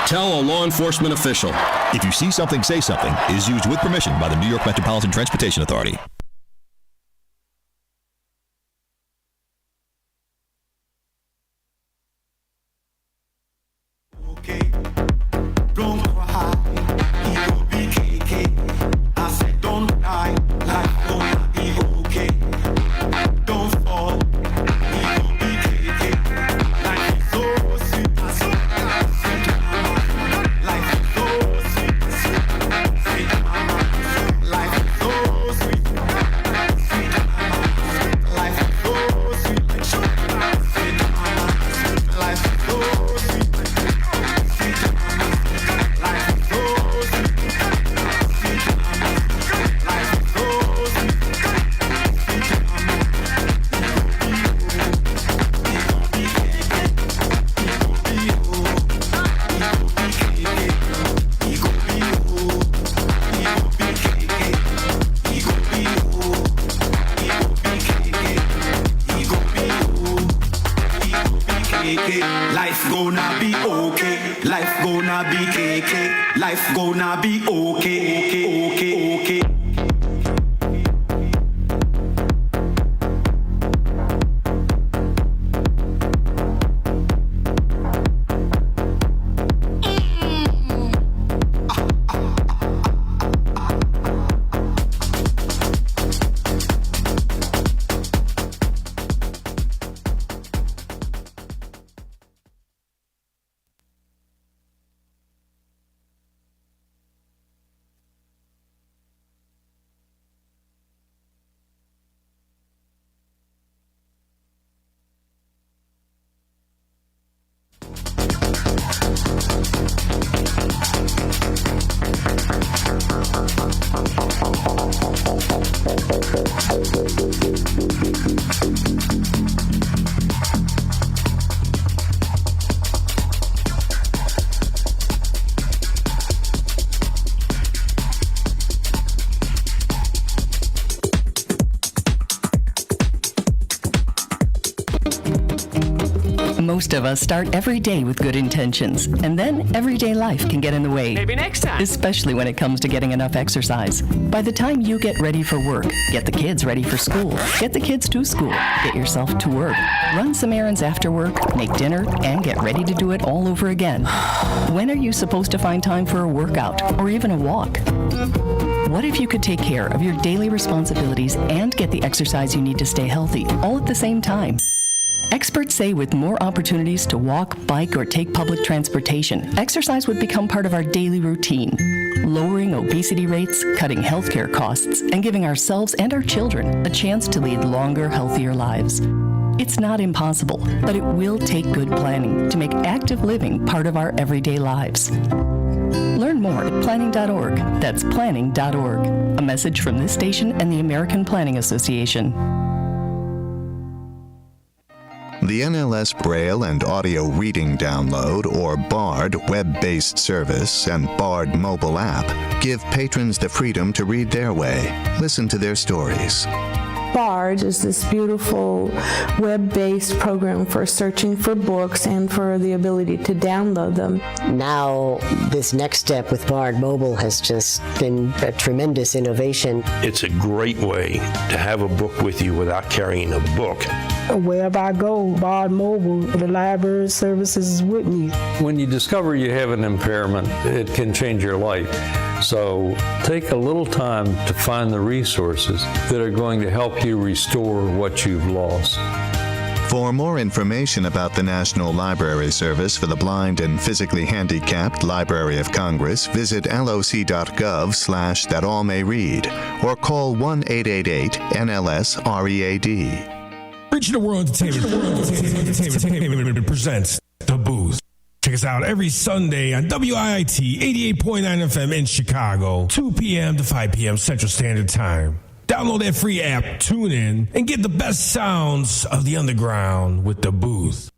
Tell a law enforcement official. If you see something, say something is used with permission by the New York Metropolitan Transportation Authority. Life gonna be okay. Life gonna be KK. Life gonna be okay. Okay. Most of us start every day with good intentions, and then everyday life can get in the way. Maybe next time. Especially when it comes to getting enough exercise. By the time you get ready for work, get the kids ready for school, get the kids to school, get yourself to work, run some errands after work, make dinner, and get ready to do it all over again. When are you supposed to find time for a workout or even a walk? What if you could take care of your daily responsibilities and get the exercise you need to stay healthy all at the same time? Experts say with more opportunities to walk, bike, or take public transportation, exercise would become part of our daily routine, lowering obesity rates, cutting healthcare costs, and giving ourselves and our children a chance to lead longer, healthier lives. It's not impossible, but it will take good planning to make active living part of our everyday lives. Learn more at planning.org. That's planning.org. A message from this station and the American Planning Association. The NLS Braille and Audio Reading Download, or BARD, web-based service and BARD mobile app give patrons the freedom to read their way, listen to their stories. BARD is this beautiful web-based program for searching for books and for the ability to download them. Now, this next step with BARD Mobile has just been a tremendous innovation. It's a great way to have a book with you without carrying a book. Wherever I go, BARD Mobile, the library services is with me. When you discover you have an impairment, it can change your life. So take a little time to find the resources that are going to help you restore what you've lost. For more information about the National Library Service for the Blind and Physically Handicapped Library of Congress, visit loc.gov/thatallmayread or call 1-888-NLS-READ. Regional World Entertainment presents The Booth. Check us out every Sunday on WIIT 88.9 FM in Chicago, 2 p.m. to 5 p.m. Central Standard Time. Download that free app, tune in, and get the best sounds of the underground with The Booth.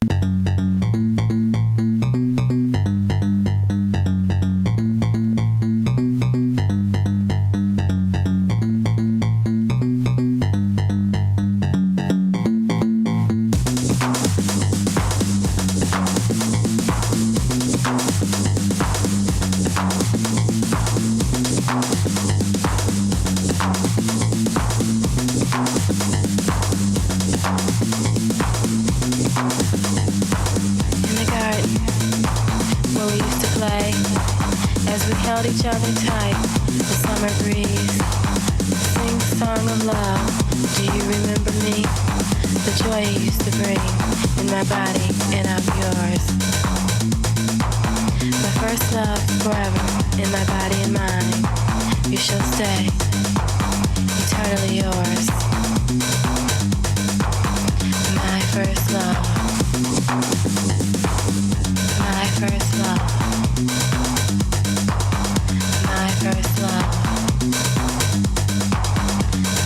as we held each other tight, the summer breeze. Sing song of love, do you remember me? The joy you used to bring in my body and of yours. My first love forever in my body and mind. You shall stay eternally yours. My first love. My first love. My first love.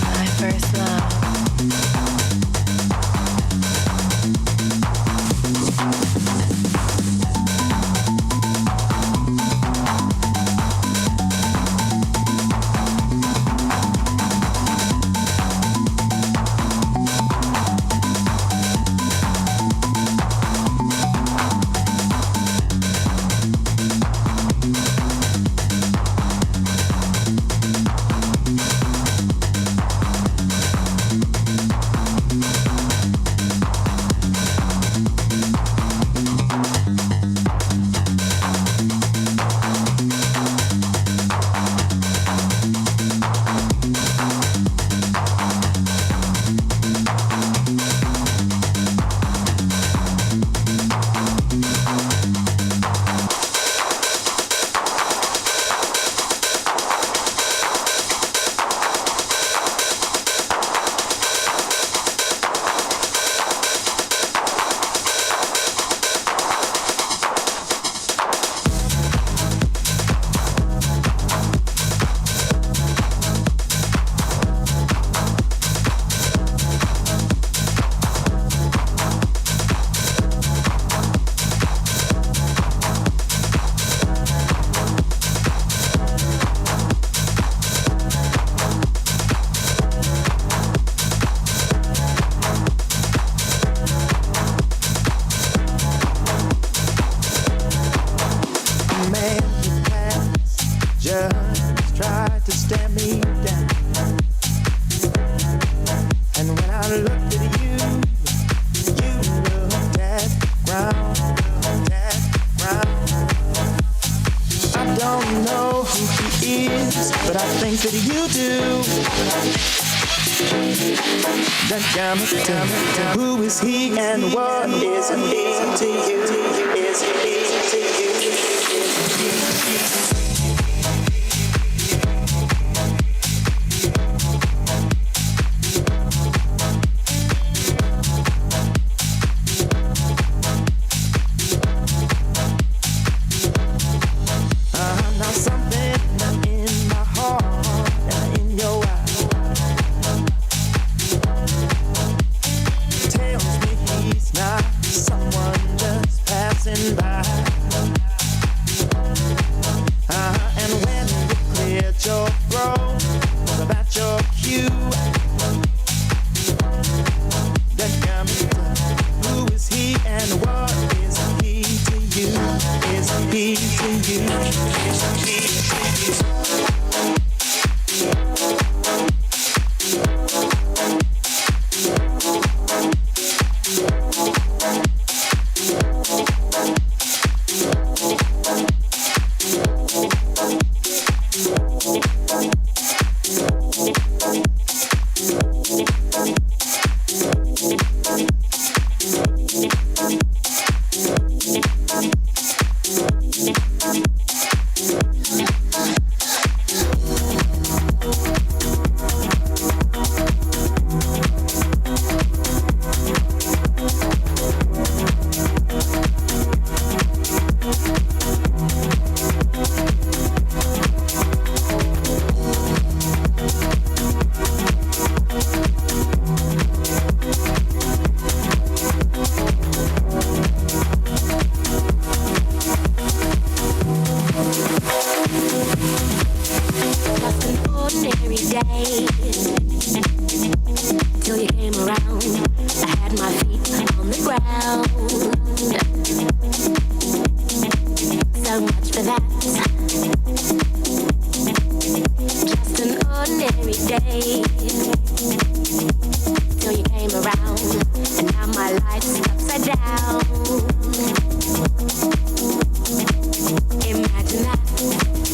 My first love. Who is he and what is he to you? Is he to you? Now something in my heart and in your eyes tells me he's not someone just passing by. And when you cleared your throat, was about your cue. That got me to who is he and what is he to you? Is he to you? Is he to you? Imagine that.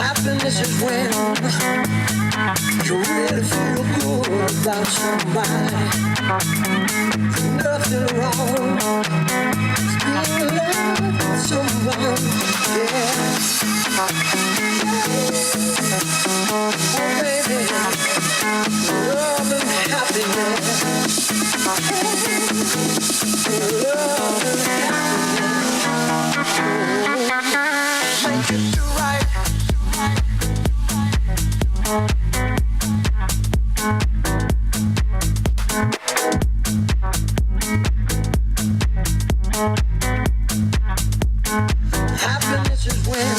Happiness is when you really feel good about somebody. Nothing wrong with being loved by someone, yeah. Oh baby, love and happiness. Love and happiness. Make it do right. Happiness is when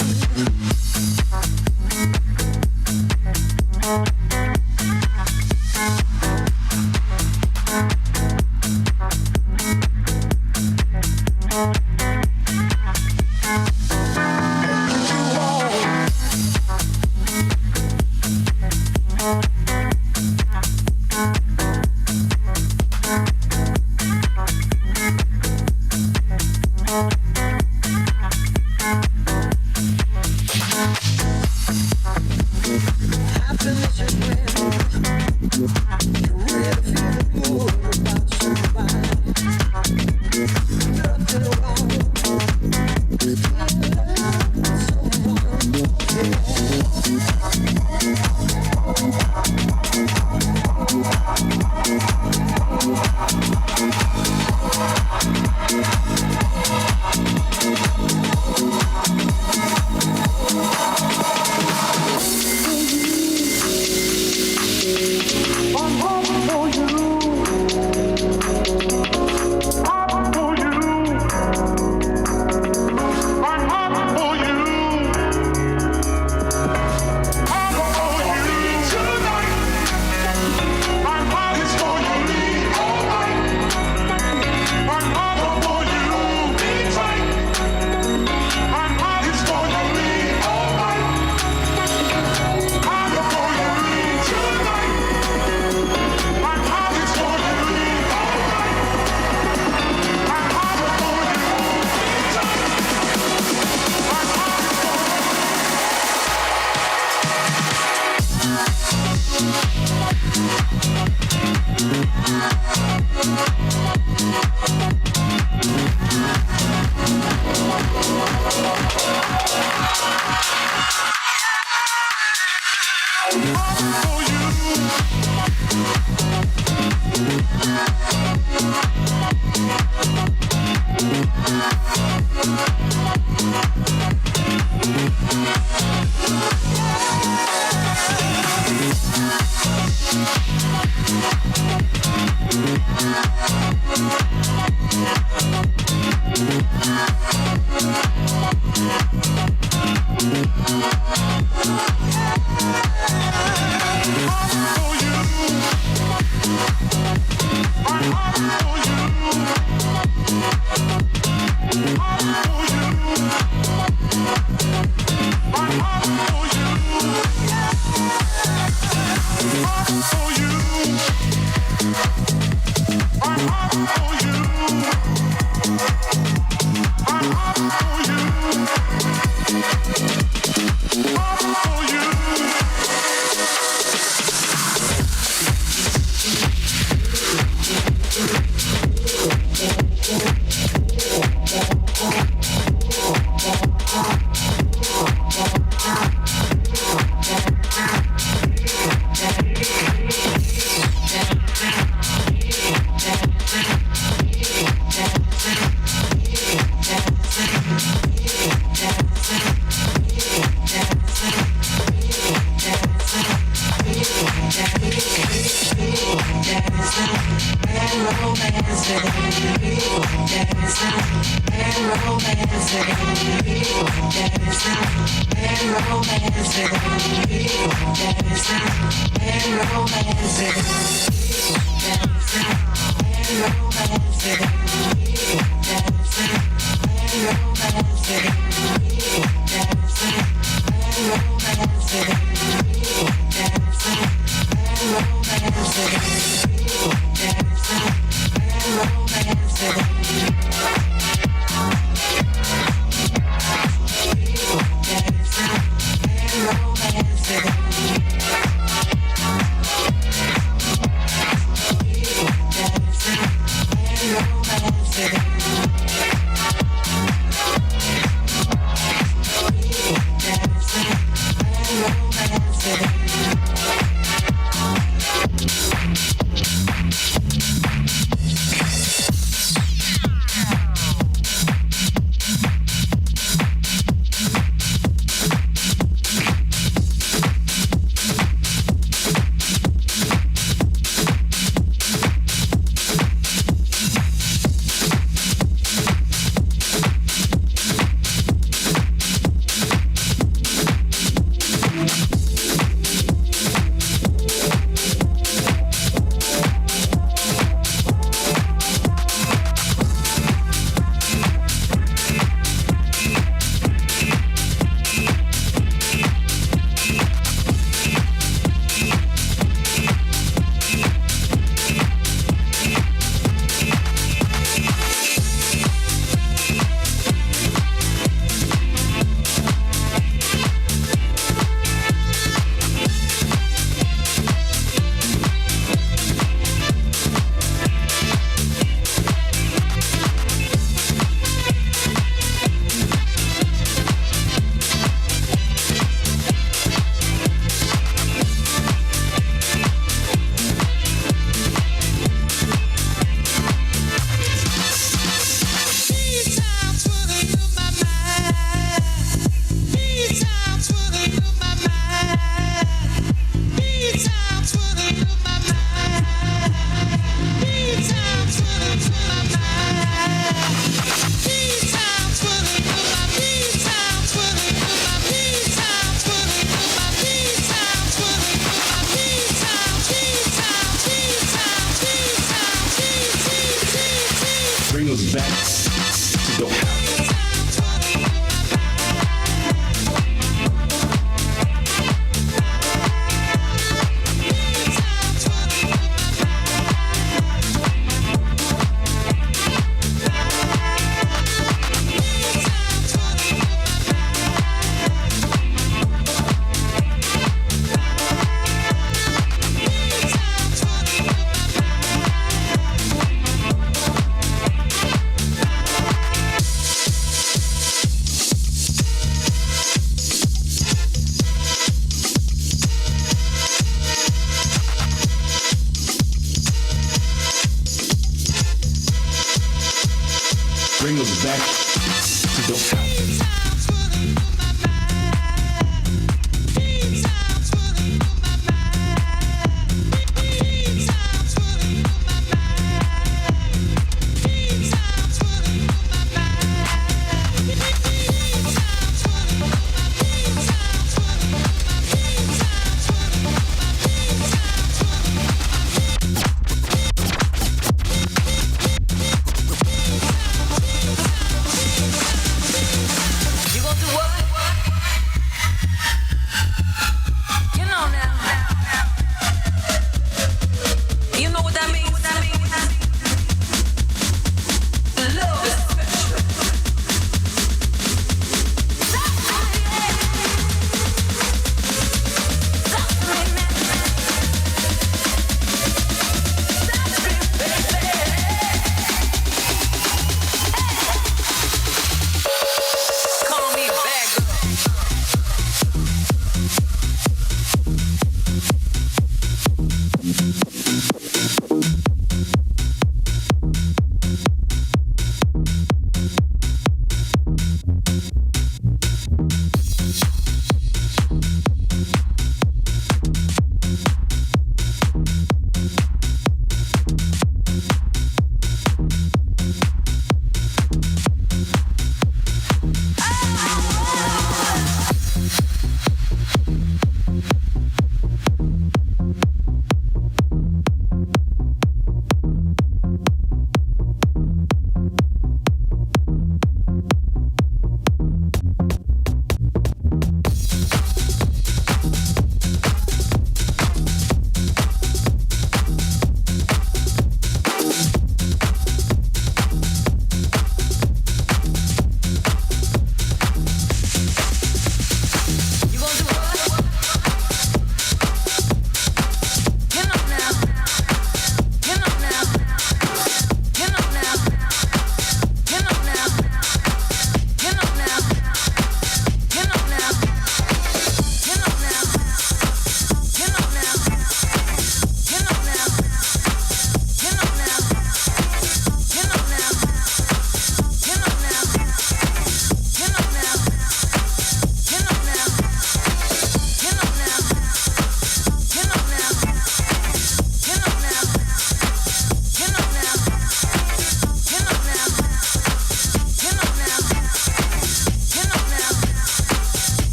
connect to the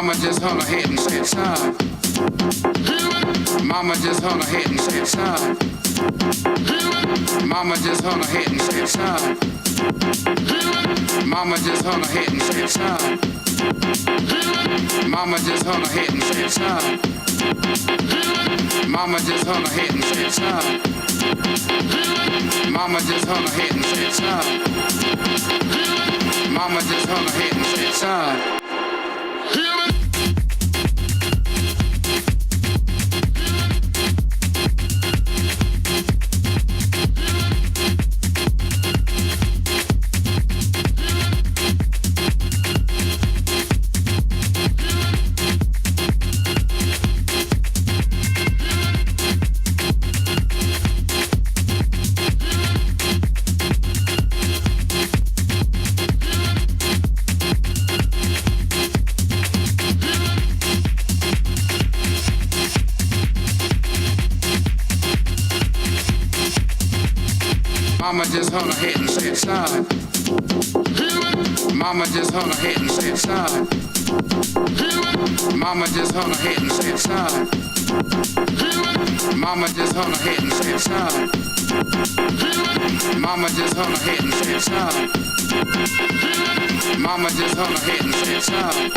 Mama just hung her head and said sigh. Mama just hung her head and said sigh. Mama just hung her head and said sigh. Mama just hung her head and said sigh. Mama just hung her head and said sigh. Mama just hung her head and said sigh. Mama just hung her head and said sigh. Mama just hung her head and said sigh. Mama just hung her head and said sigh. Mama just hung her head and said sigh. Mama just hung her head and said sigh. Mama just hung her head and said sigh. Mama just hung her head and said sigh. Mama just hung her head and said sigh.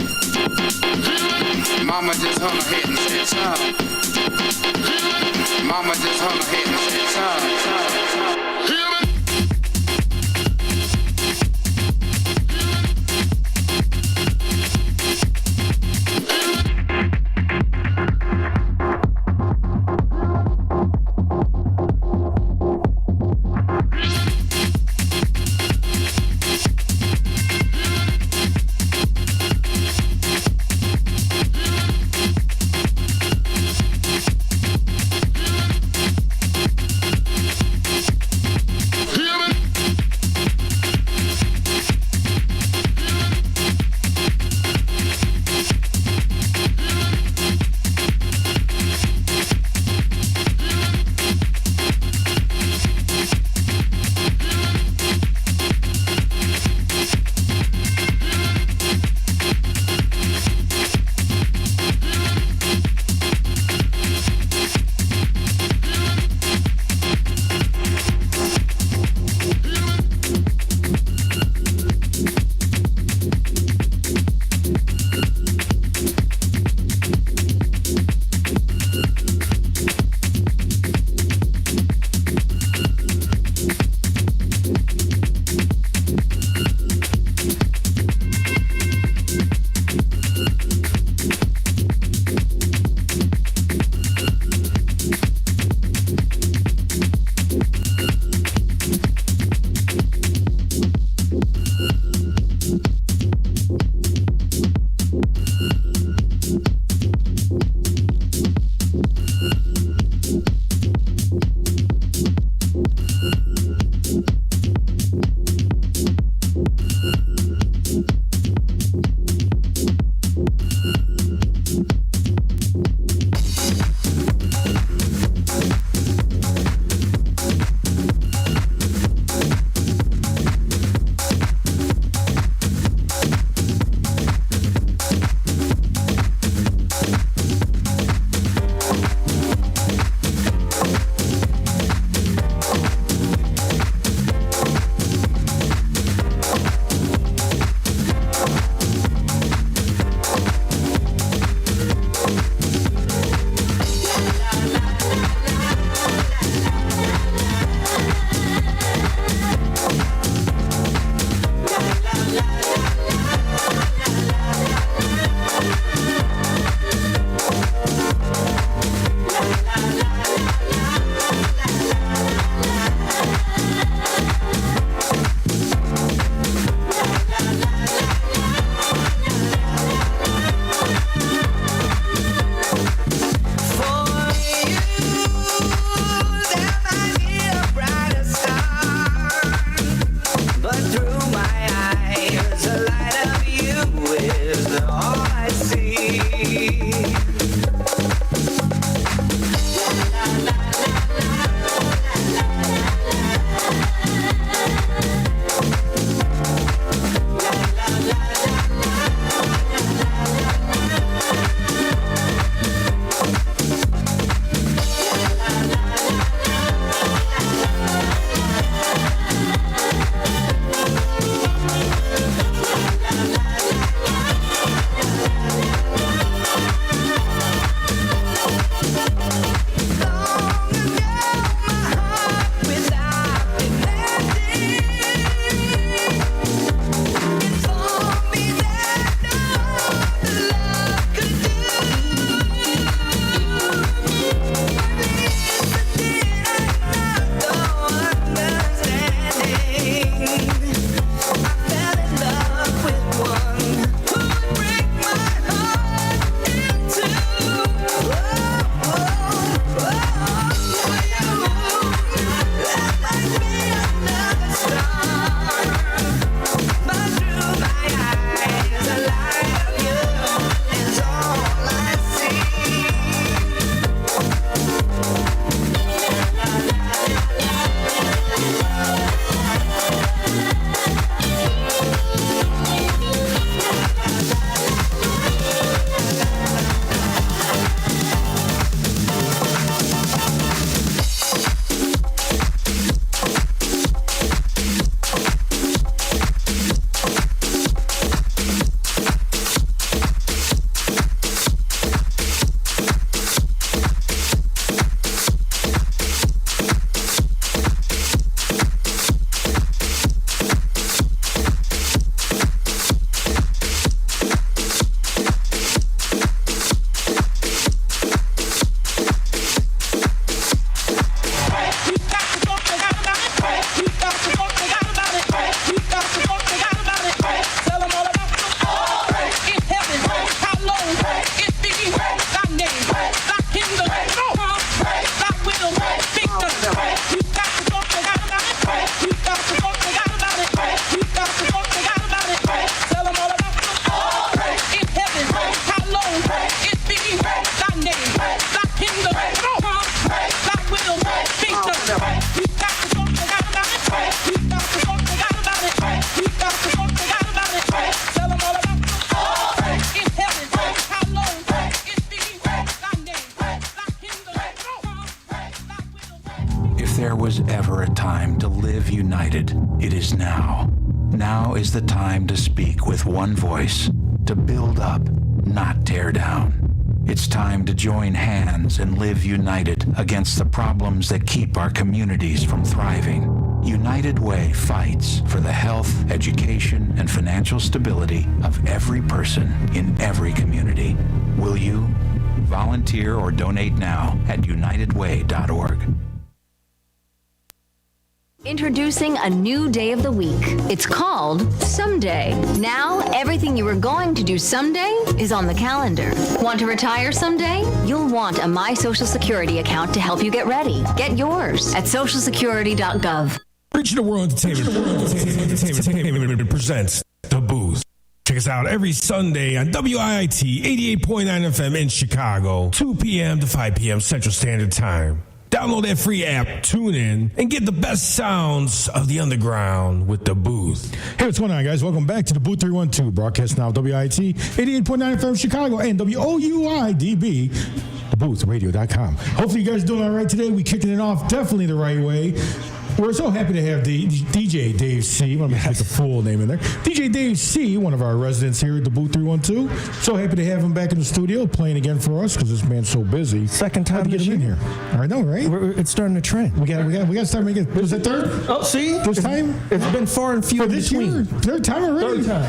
Mama just hung her head and said sigh. Mama just hung her head and said sigh. was ever a time to live united, it is now. Now is the time to speak with one voice, to build up, not tear down. It's time to join hands and live united against the problems that keep our communities from thriving. United Way fights for the health, education, and financial stability of every person in every community. Will you? Volunteer or donate now at unitedway.org. Introducing a new day of the week. It's called Someday. Now, everything you were going to do someday is on the calendar. Want to retire someday? You'll want a My Social Security account to help you get ready. Get yours at socialsecurity.gov. Regional World Entertainment presents The Booth. Check us out every Sunday on WIIT 88.9 FM in Chicago, 2 p.m. to 5 p.m. Central Standard Time. Download that free app, tune in, and get the best sounds of the underground with The Booth. Hey, what's going on, guys? Welcome back to the DaBooth312, broadcast now WIIT 88.9 FM Chicago and WOUIDB, DaBoothRadio.com. Hopefully you guys are doing all right today. We kicking it off definitely the right way. We're so happy to have the DJ Dave C. I'm going to put the full name in there. DJ Dave C., one of our residents here at the DaBooth312. So happy to have him back in the studio playing again for us because this man's so busy. Second time to get him in here. I know, right? It's starting to trend. We got to start making it. Was it third? Oh, see? This time? It's been far and few for this year? Third time already? Third time.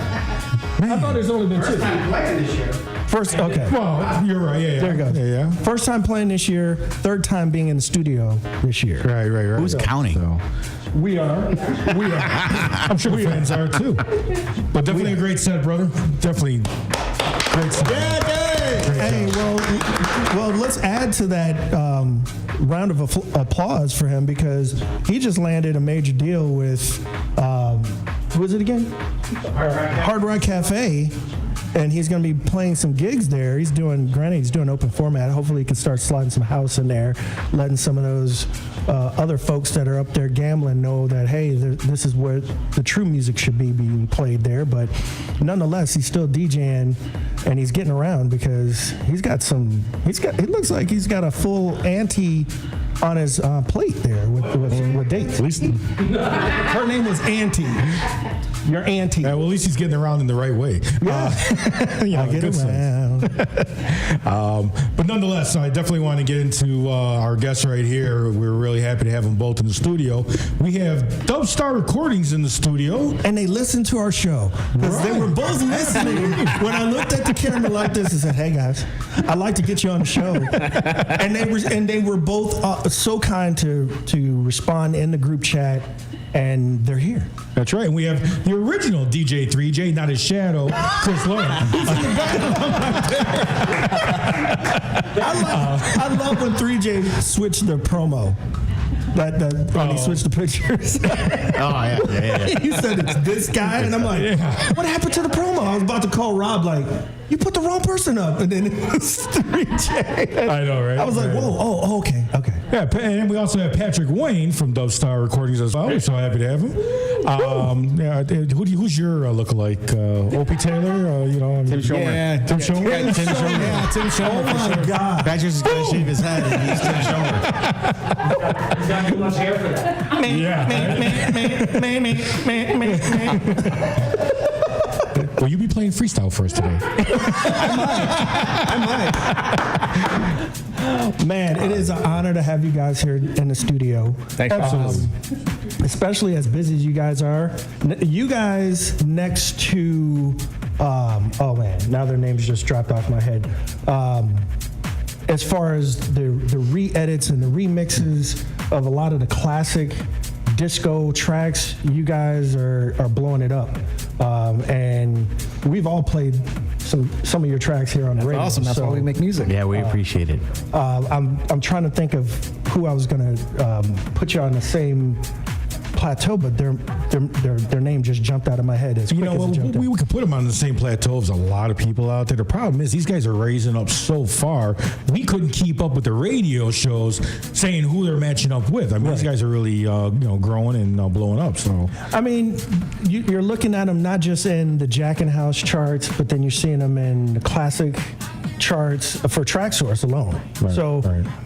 Man. I thought there's only been two. First time playing this year. First, okay. Well, you're right. Yeah, there you go. Yeah. First time playing this year. Third time being in the studio this year. Right. Who's counting? So. We are. I'm sure the fans are too. But definitely a great set, brother. Definitely great set. Yeah, hey, well, let's add to that round of applause for him because he just landed a major deal with, who is it again? Hard Rock Cafe. And he's going to be playing some gigs there. He's doing open format. Hopefully he can start sliding some house in there, letting some of those other folks that are up there gambling know that, hey, this is where the true music should be being played there. But nonetheless, he's still DJing and he's getting around because it looks like he's got a full ante on his plate there with dates. At least her name was Auntie. Your auntie. Well, at least he's getting around in the right way. Yeah. Get around. But nonetheless, I definitely want to get into our guests right here. We're really happy to have them both in the studio. We have DubStar Recordings in the studio. And they listened to our show. Because they were both listening. When I looked at the camera like this and said, hey guys, I'd like to get you on the show. and they were both so kind to respond in the group chat. And they're here. That's right. And we have the original DJ ThreeJay, not his shadow, Chris Lowe. I love when ThreeJay switched the promo. When he switched the pictures. Yeah. He said it's this guy, and I'm like, what happened to the promo? I was about to call Rob, like, you put the wrong person up, and then it was ThreeJay. I know, right? I was like, whoa, okay. Yeah, and we also have Patrick Wayne from DubStar Recordings as well. We're so happy to have him. Who's your lookalike? Opie Taylor? Tim Schomer. Yeah, Tim Schomer. Tim Schomer. Yeah, Tim Schomer. Oh my God. Patrick's just gonna shave his head, and he's Tim Schomer. He's got too much hair for that. Will you be playing freestyle for us today? I might. Man, it is an honor to have you guys here in the studio. Thanks. Especially as busy as you guys are. You guys next to, now their names just dropped off my head. As far as the re-edits and the remixes of a lot of the classic disco tracks, you guys are blowing it up. And we've all played some of your tracks here on the radio. Awesome. That's why we make music. Yeah, we appreciate it. I'm trying to think of who I was going to put you on the same plateau, but their name just jumped out of my head. We could put them on the same plateau as a lot of people out there. The problem is these guys are raising up so far, we couldn't keep up with the radio shows saying who they're matching up with. I mean, These guys are really growing and blowing up. So I mean, you're looking at them not just in the Jack and House charts, but then you're seeing them in the classic charts for TrackSource alone.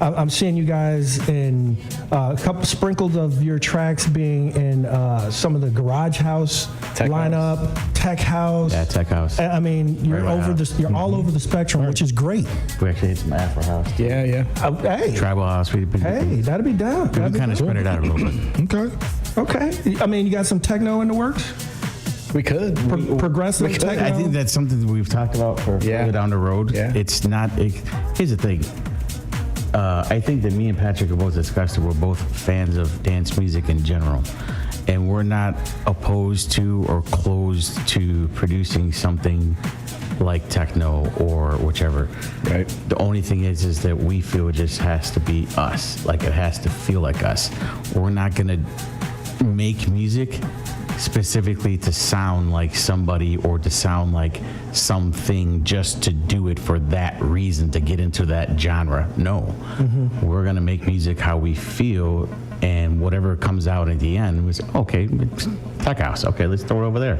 I'm seeing you guys in a couple sprinkles of your tracks being in some of the Garage House lineup, Tech House. Yeah, Tech House. I mean, you're all over the spectrum, which is great. We actually hit some Afro House. Yeah. Hey. Tribal House. That'd be down. We kind of spread it out a little bit. Okay. I mean, you got some techno in the works? We could. Progressive techno? I think that's something that we've talked about for further down the road. Yeah. It's not. Here's the thing. I think that me and Patrick have both discussed that we're both fans of dance music in general. And we're not opposed to or closed to producing something like techno or whichever. Right. The only thing is that we feel it just has to be us. Like it has to feel like us. We're not going to make music specifically to sound like somebody or to sound like something just to do it for that reason, to get into that genre. No. We're going to make music how we feel, and whatever comes out at the end was, okay, Tech House. Okay, let's throw it over there.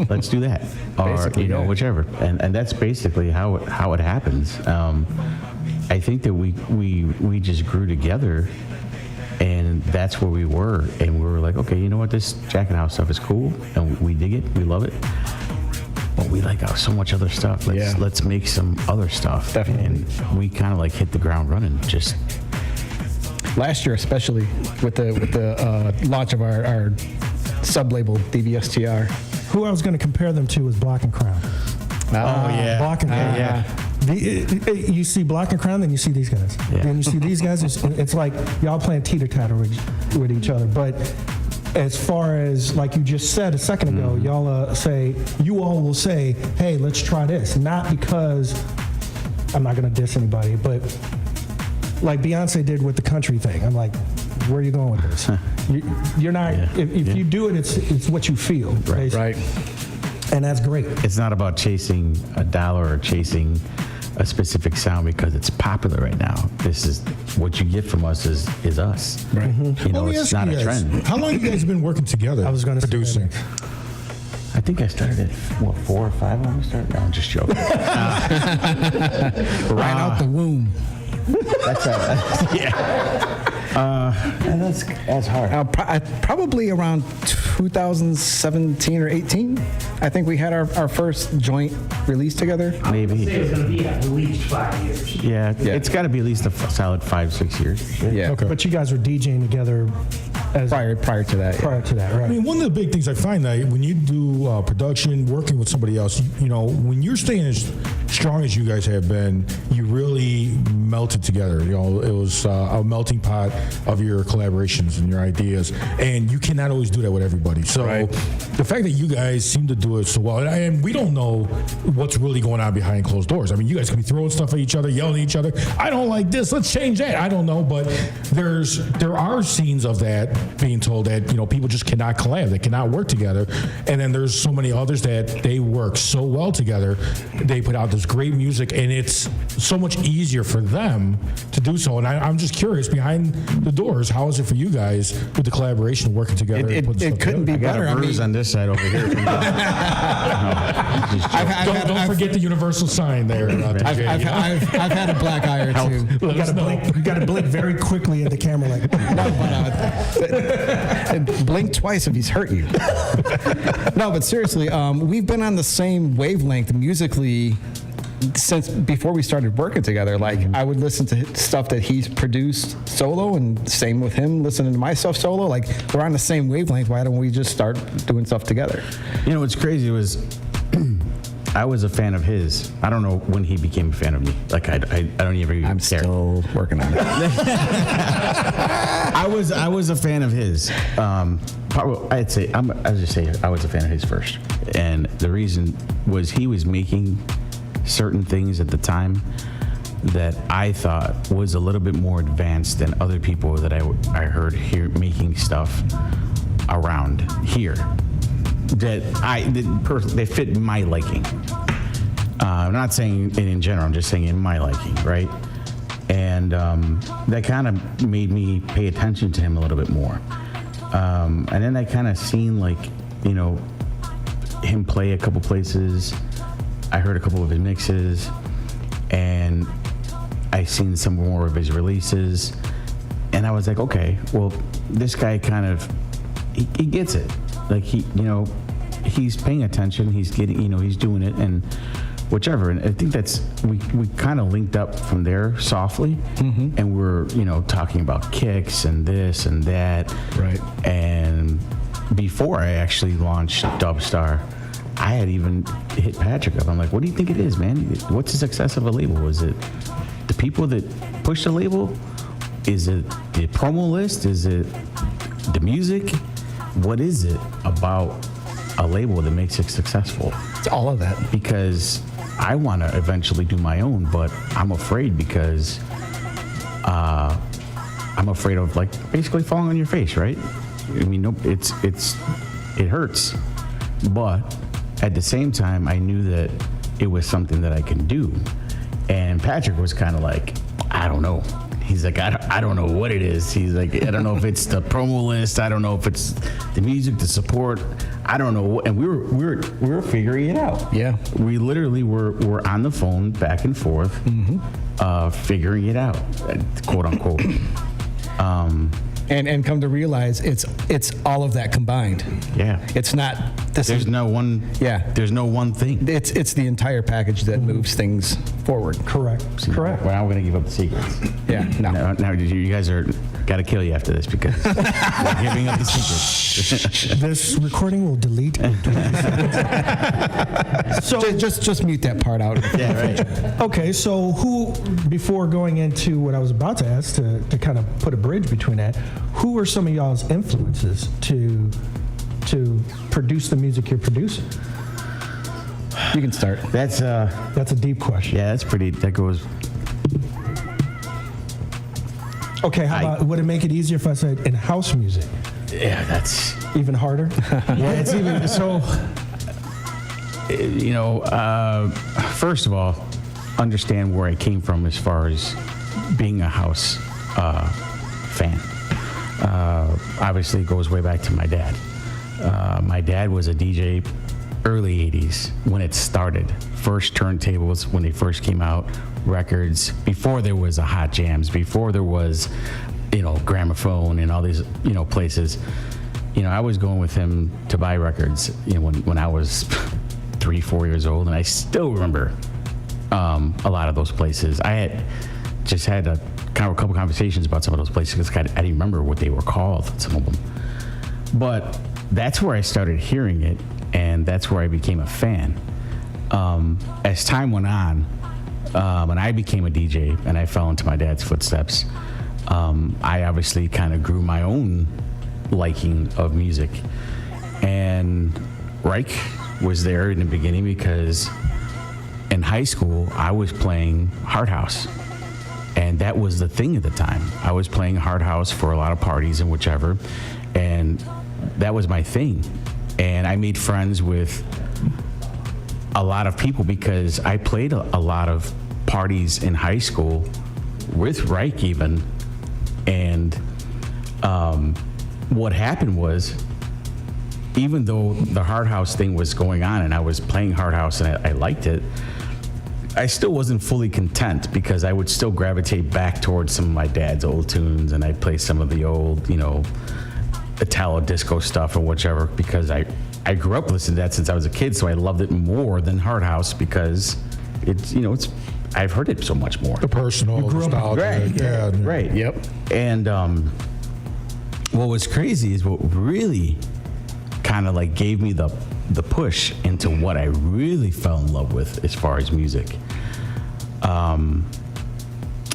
Let's do that. Or, whichever. And that's basically how it happens. I think that we just grew together. And that's where we were. And we were like, okay, you know what? This Jack and House stuff is cool. And we dig it. We love it. But we like so much other stuff. Let's make some other stuff. Definitely. And we kind of like hit the ground running. Just last year, especially with the launch of our sub-label, DBSTR. Who I was going to compare them to was Block and Crown. Block and Crown. Yeah. You see Block and Crown, then you see these guys. Yeah. Then you see these guys. It's like y'all playing teeter-totter with each other. But as far as, like you just said a second ago, y'all you all will say, hey, let's try this. Not because, I'm not going to diss anybody, but like Beyonce did with the country thing. I'm like, where are you going with this? You're not, if you do it, it's what you feel. Right. And that's great. It's not about chasing a dollar or chasing a specific sound because it's popular right now. This is what you get from us is us. Right. You know, it's not a trend. How long have you guys been working together? I was going to producing. I think I started at 4 or 5 when we started. No, I'm just joking. Right out the womb. That's and that's hard. Probably around 2017 or 18. I think we had our first joint release together. Maybe. It was going to be at least 5 years. Yeah. It's got to be at least a solid 5-6 years. Yeah. Okay. But you guys were DJing together as prior to that. Prior to that, right? I mean, one of the big things I find that when you do production, working with somebody else, you know, when you're staying as strong as you guys have been, you really melted together. You know, it was a melting pot of your collaborations and your ideas, and you cannot always do that with everybody. So the fact that you guys seem to do it so well, and we don't know what's really going on behind closed doors. I mean, you guys can be throwing stuff at each other, yelling at each other. I don't like this. Let's change that. I don't know, but there are scenes of that being told that, you know, people just cannot collab. They cannot work together. And then there's so many others that they work so well together. They put out this great music, and it's so much easier for them to do so. And I'm just curious, behind the doors, how is it for you guys with the collaboration, working together? It couldn't be better. I got a bruise on this side over here. Don't forget the universal sign there. I've had a black eye or two. You got to blink very quickly at the camera, like. And blink twice if he's hurt you. No, but seriously, we've been on the same wavelength musically since before we started working together. Like, I would listen to stuff that he's produced solo, and same with him listening to my stuff solo. Like, we're on the same wavelength. Why don't we just start doing stuff together? You know, what's crazy was I was a fan of his. I don't know when he became a fan of me. Like, I don't even care. I'm still working on it. I was a fan of his. I'd say I was a fan of his first, and the reason was he was making certain things at the time that I thought was a little bit more advanced than other people that I heard here making stuff around here that they fit my liking. I'm not saying in general, I'm just saying in my liking, right? And that kind of made me pay attention to him a little bit more. And then I kind of seen, like, you know, him play a couple places. I heard a couple of his mixes. and I seen some more of his releases, and I was like, okay, well, this guy kind of, he gets it. Like, he's paying attention, he's getting, he's doing it, and whichever. And I think that's, we kind of linked up from there softly, and we're, talking about kicks and this and that. Right. And before I actually launched DubStar, I had even hit Patrick up. I'm like, what do you think it is, man? What's the success of a label? Is it the people that push the label? Is it the promo list? Is it the music? What is it about a label that makes it successful? It's all of that. Because I want to eventually do my own, but I'm afraid because I'm afraid of, like, basically falling on your face, right? I mean, it hurts, but at the same time, I knew that it was something that I can do. And Patrick was kind of like, I don't know. He's like, I don't know what it is. He's like, I don't know if it's the promo list. I don't know if it's the music, the support. I don't know. And we were figuring it out. Yeah. We literally were on the phone back and forth, figuring it out, quote unquote. And come to realize it's all of that combined. Yeah. It's not. There's no one. Yeah. There's no one thing. It's the entire package that moves things forward. Correct. Correct. Well, now we're gonna give up the secrets. Yeah. No. Now you guys are gotta kill you after this because we're giving up the secrets. This recording will delete. So just mute that part out. Yeah. Right. Okay. So before going into what I was about to ask, to kind of put a bridge between that, who are some of y'all's influences to produce the music you're producing? You can start. That's a deep question. Yeah, that goes. Okay, how about, would it make it easier if I said in house music? Yeah, that's even harder. Yeah, it's even so. First of all, understand where I came from as far as being a house fan. Obviously, it goes way back to my dad. My dad was a DJ early 80s when it started. First turntables when they first came out, records, before there was a Hot Jams, before there was, gramophone and all these, places. I was going with him to buy records, when I was 3-4 years old, and I still remember a lot of those places. I had just had a couple conversations about some of those places because I didn't remember what they were called, some of them. But that's where I started hearing it, and that's where I became a fan. As time went on, and I became a DJ, and I fell into my dad's footsteps, I obviously kind of grew my own liking of music. And Reich was there in the beginning because in high school, I was playing hard house. And that was the thing at the time. I was playing hard house for a lot of parties and whichever. And that was my thing. And I made friends with a lot of people because I played a lot of parties in high school with Reich even. And what happened was, even though the hard house thing was going on and I was playing hard house and I liked it, I still wasn't fully content because I would still gravitate back towards some of my dad's old tunes, and I'd play some of the old, Italo disco stuff or whichever, because I grew up listening to that since I was a kid, so I loved it more than hard house because it's I've heard it so much more. The personal nostalgia. Right. Yeah. Right. Yep. And what was crazy is what really kind of like gave me the push into what I really fell in love with as far as music.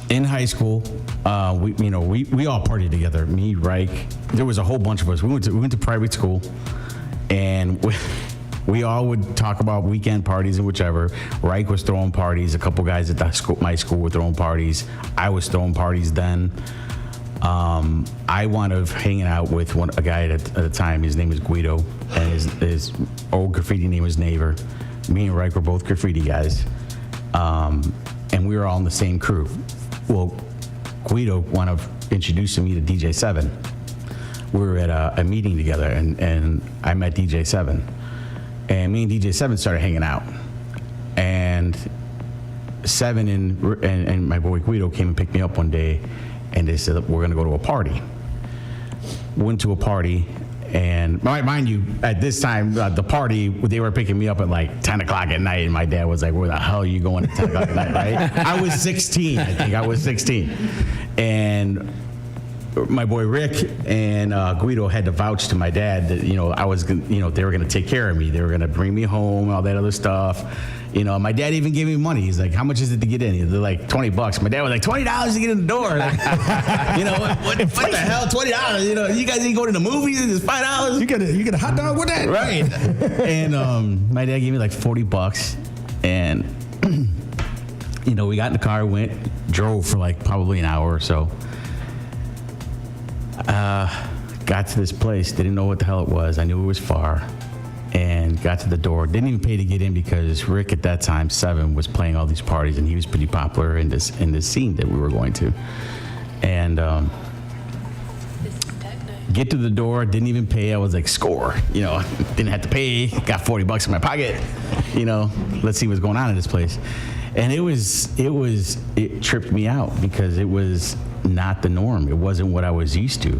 In high school, we all partied together. Me, Reich. There was a whole bunch of us. We went to private school, and we all would talk about weekend parties and whichever. Reich was throwing parties. A couple guys at my school were throwing parties. I was throwing parties then. I wound up hanging out with a guy at the time. His name was Guido, and his old graffiti name was Naver. Me and Reich were both graffiti guys, and we were all in the same crew. Well, Guido wound up introducing me to DJ 7. We were at a meeting together, and I met DJ 7. And me and DJ 7 started hanging out. And Seven and my boy Guido came and picked me up one day, and they said, we're going to go to a party. Went to a party, and mind you, at this time, the party, they were picking me up at like 10 o'clock at night, and my dad was like, where the hell are you going at 10 o'clock at night, right? I was 16, I think. I was 16. And my boy Rick and Guido had to vouch to my dad that, I was, they were going to take care of me. They were going to bring me home, all that other stuff. My dad even gave me money. He's like, how much is it to get in? They're like $20. My dad was like, $20 to get in the door. Like, what the hell, $20? You guys ain't going to the movies and it's $5. You get a hot dog with that? Right. And my dad gave me like $40. And, we got in the car, drove for like probably an hour or so. Got to this place, didn't know what the hell it was. I knew it was far. And got to the door. Didn't even pay to get in because Rick at that time, 7, was playing all these parties, and he was pretty popular in this scene that we were going to. And get to the door, didn't even pay. I was like, score. Didn't have to pay. Got $40 in my pocket. Let's see what's going on in this place. And it tripped me out because it was not the norm. It wasn't what I was used to.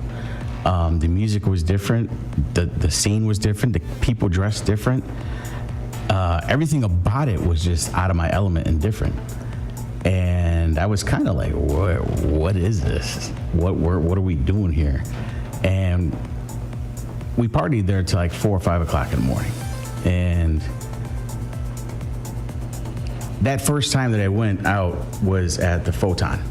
The music was different. The scene was different. The people dressed different. Everything about it was just out of my element and different. And I was kind of like, what is this? What are we doing here? And we partied there till like 4 or 5 o'clock in the morning. And that first time that I went out was at the Photon.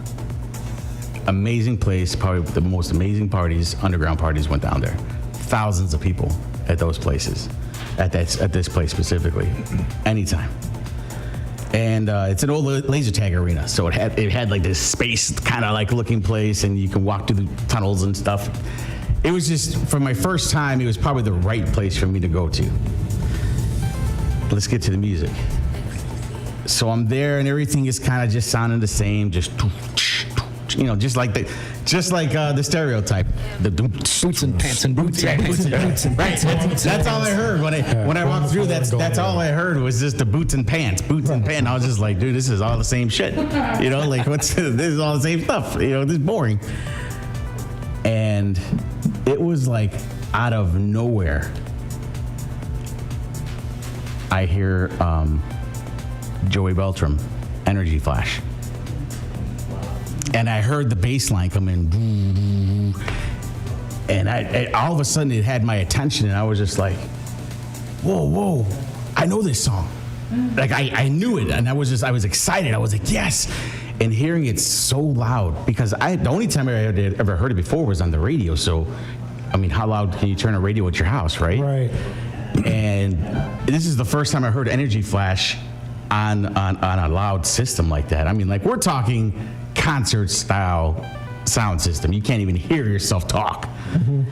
Amazing place, probably the most amazing parties, underground parties went down there. Thousands of people at those places, at this place specifically, anytime. And it's an old laser tag arena, so it had like this space kind of like looking place, and you can walk through the tunnels and stuff. It was just, for my first time, it was probably the right place for me to go to. Let's get to the music. So I'm there, and everything is kind of just sounding the same, just like the stereotype, the boots and pants and boots. Right. That's all I heard when I walked through. That's all I heard was just the boots and pants. I was just like, dude, this is all the same shit. This is all the same stuff. This is boring. And it was like out of nowhere, I hear Joey Beltram, Energy Flash. And I heard the bass line come in, and I all of a sudden it had my attention, and I was just like, whoa, I know this song. Like I knew it, and I was excited. I was like, yes. And hearing it so loud, because the only time I had ever heard it before was on the radio. So, I mean, how loud can you turn a radio at your house, right? Right. And this is the first time I heard Energy Flash on a loud system like that. I mean, like, we're talking concert style sound system. You can't even hear yourself talk. Mm-hmm.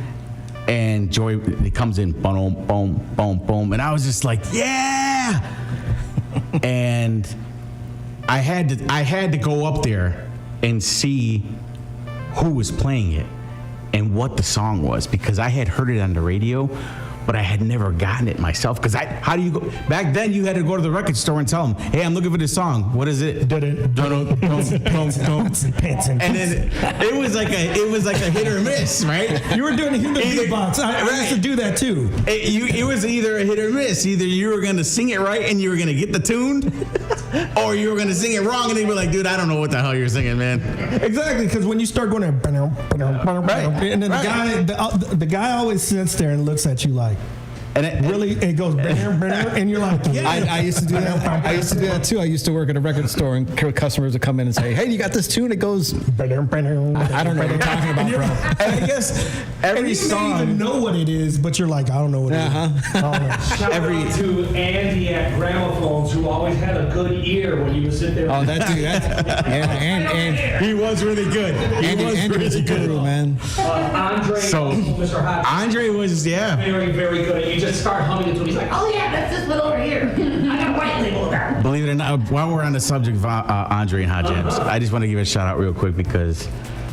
And Joy, it comes in, boom, boom, boom, boom, and I was just like, yeah. And I had to go up there and see who was playing it and what the song was, because I had heard it on the radio, but I had never gotten it myself. Because how do you go? Back then, you had to go to the record store and tell them, "Hey, I'm looking for this song. What is it?" And then it was like a hit or miss, right? You were doing a human beatbox. I used to do that too. It was either a hit or miss. Either you were going to sing it right and you were going to get the tune, or you were going to sing it wrong and they were like, "Dude, I don't know what the hell you're singing, man." Exactly, because when you start going there, and then the guy always sits there and looks at you like. And it goes and you're like, yeah. I used to do that. I used to do that too. I used to work at a record store, and customers would come in and say, "Hey, you got this tune?" It goes. I don't know what you're talking about, bro. And I guess every song, don't even know what it is, but you're like, I don't know what it is. Shout out to Andy at Gramophones, who always had a good ear when you would sit there. Oh, that dude, and he was really good. Andy was a guru, man. Andre, Mr. Hot. Andre was, very, very good. You just start humming it to him. He's like, "Oh yeah, that's this one over here. I got a white label of that." Believe it or not, while we're on the subject of Andre and Hot Jams, I just want to give a shout out real quick, because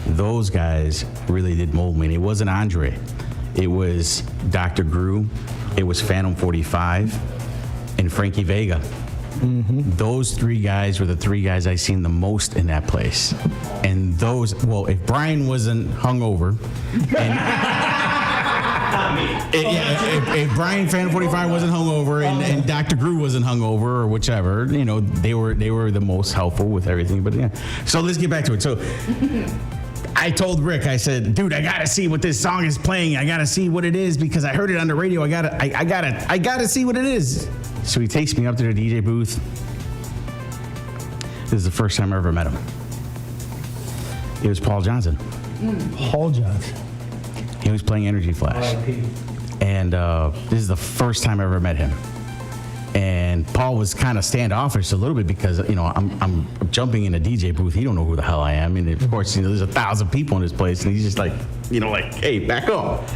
those guys really did mold me. And it wasn't Andre. It was Dr. Gru. It was Phantom 45 and Frankie Vega. Those 3 guys were the 3 guys I seen the most in that place. And those, well, if Brian wasn't hungover, if Brian Fan 45 wasn't hungover and Dr. Gru wasn't hungover or whichever, you know, they were the most helpful with everything. But yeah, so let's get back to it. So I told Rick, I said, dude, I gotta see what this song is playing. I gotta see what it is because I heard it on the radio. I gotta see what it is. So he takes me up to the DJ booth. This is the first time I ever met him. It was Paul Johnson. Paul Johnson. He was playing Energy Flash. And this is the first time I ever met him. And Paul was kind of standoffish a little bit because, you know, I'm jumping in a DJ booth. He don't know who the hell I am. And of course, you know, there's 1,000 people in this place. And he's just like, you know, like, hey, back up.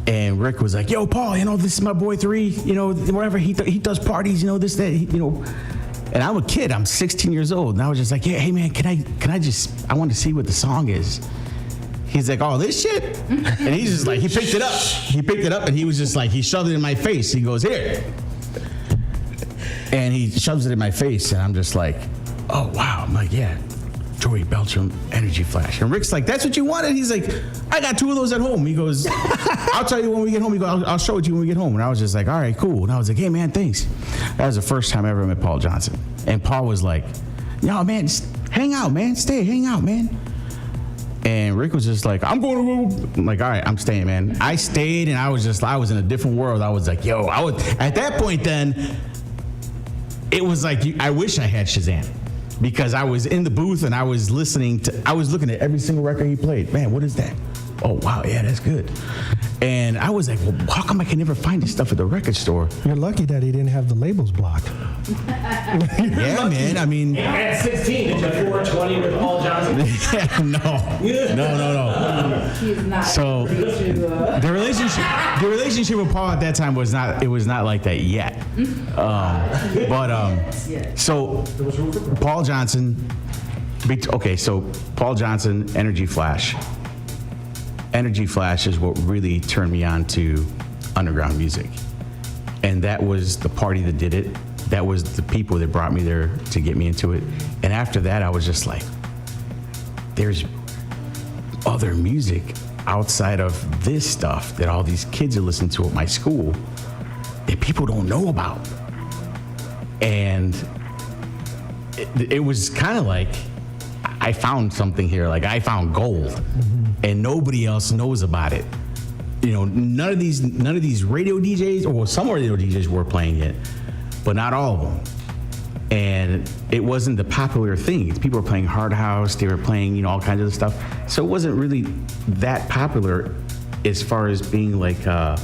And Rick was like, yo, Paul, you know, this is my boy 3, you know, whatever. He does parties, you know, this, that, you know. And I'm a kid. I'm 16 years old. And I was just like, yeah, hey, man, I want to see what the song is. He's like, oh, this shit? And he's just like, he picked it up. He picked it up and he was just like, he shoved it in my face. He goes, here. And he shoves it in my face and I'm just like, oh, wow. I'm like, yeah, Joey Beltram, Energy Flash. And Rick's like, that's what you wanted? He's like, I got 2 of those at home. He goes, I'll tell you when we get home. He goes, I'll show it to you when we get home. And I was just like, all right, cool. And I was like, hey, man, thanks. That was the first time I ever met Paul Johnson. And Paul was like, no, man, just hang out, man. Hang out, man. And Rick was just like, I'm going to go. I'm like, all right, I'm staying, man. I stayed and I was in a different world. I was like, yo, at that point then, it was like, I wish I had Shazam because I was in the booth and I was looking at every single record he played. Man, what is that? Oh, wow, yeah, that's good. And I was like, well, how come I can never find this stuff at the record store? You're lucky that he didn't have the labels blocked. Yeah, man, I mean. At 16, did you 420 with Paul Johnson? No. He's not. So the relationship with Paul at that time was not like that yet. So Paul Johnson, Paul Johnson, Energy Flash. Energy Flash is what really turned me on to underground music. And that was the party that did it. That was the people that brought me there to get me into it. And after that, I was just like, there's other music outside of this stuff that all these kids are listening to at my school that people don't know about. And it was kind of like, I found something here, like I found gold. And nobody else knows about it. You know, none of these radio DJs, or some radio DJs were playing it, but not all of them. And it wasn't the popular thing. People were playing hard house, they were playing, you know, all kinds of stuff. So it wasn't really that popular as far as being like, how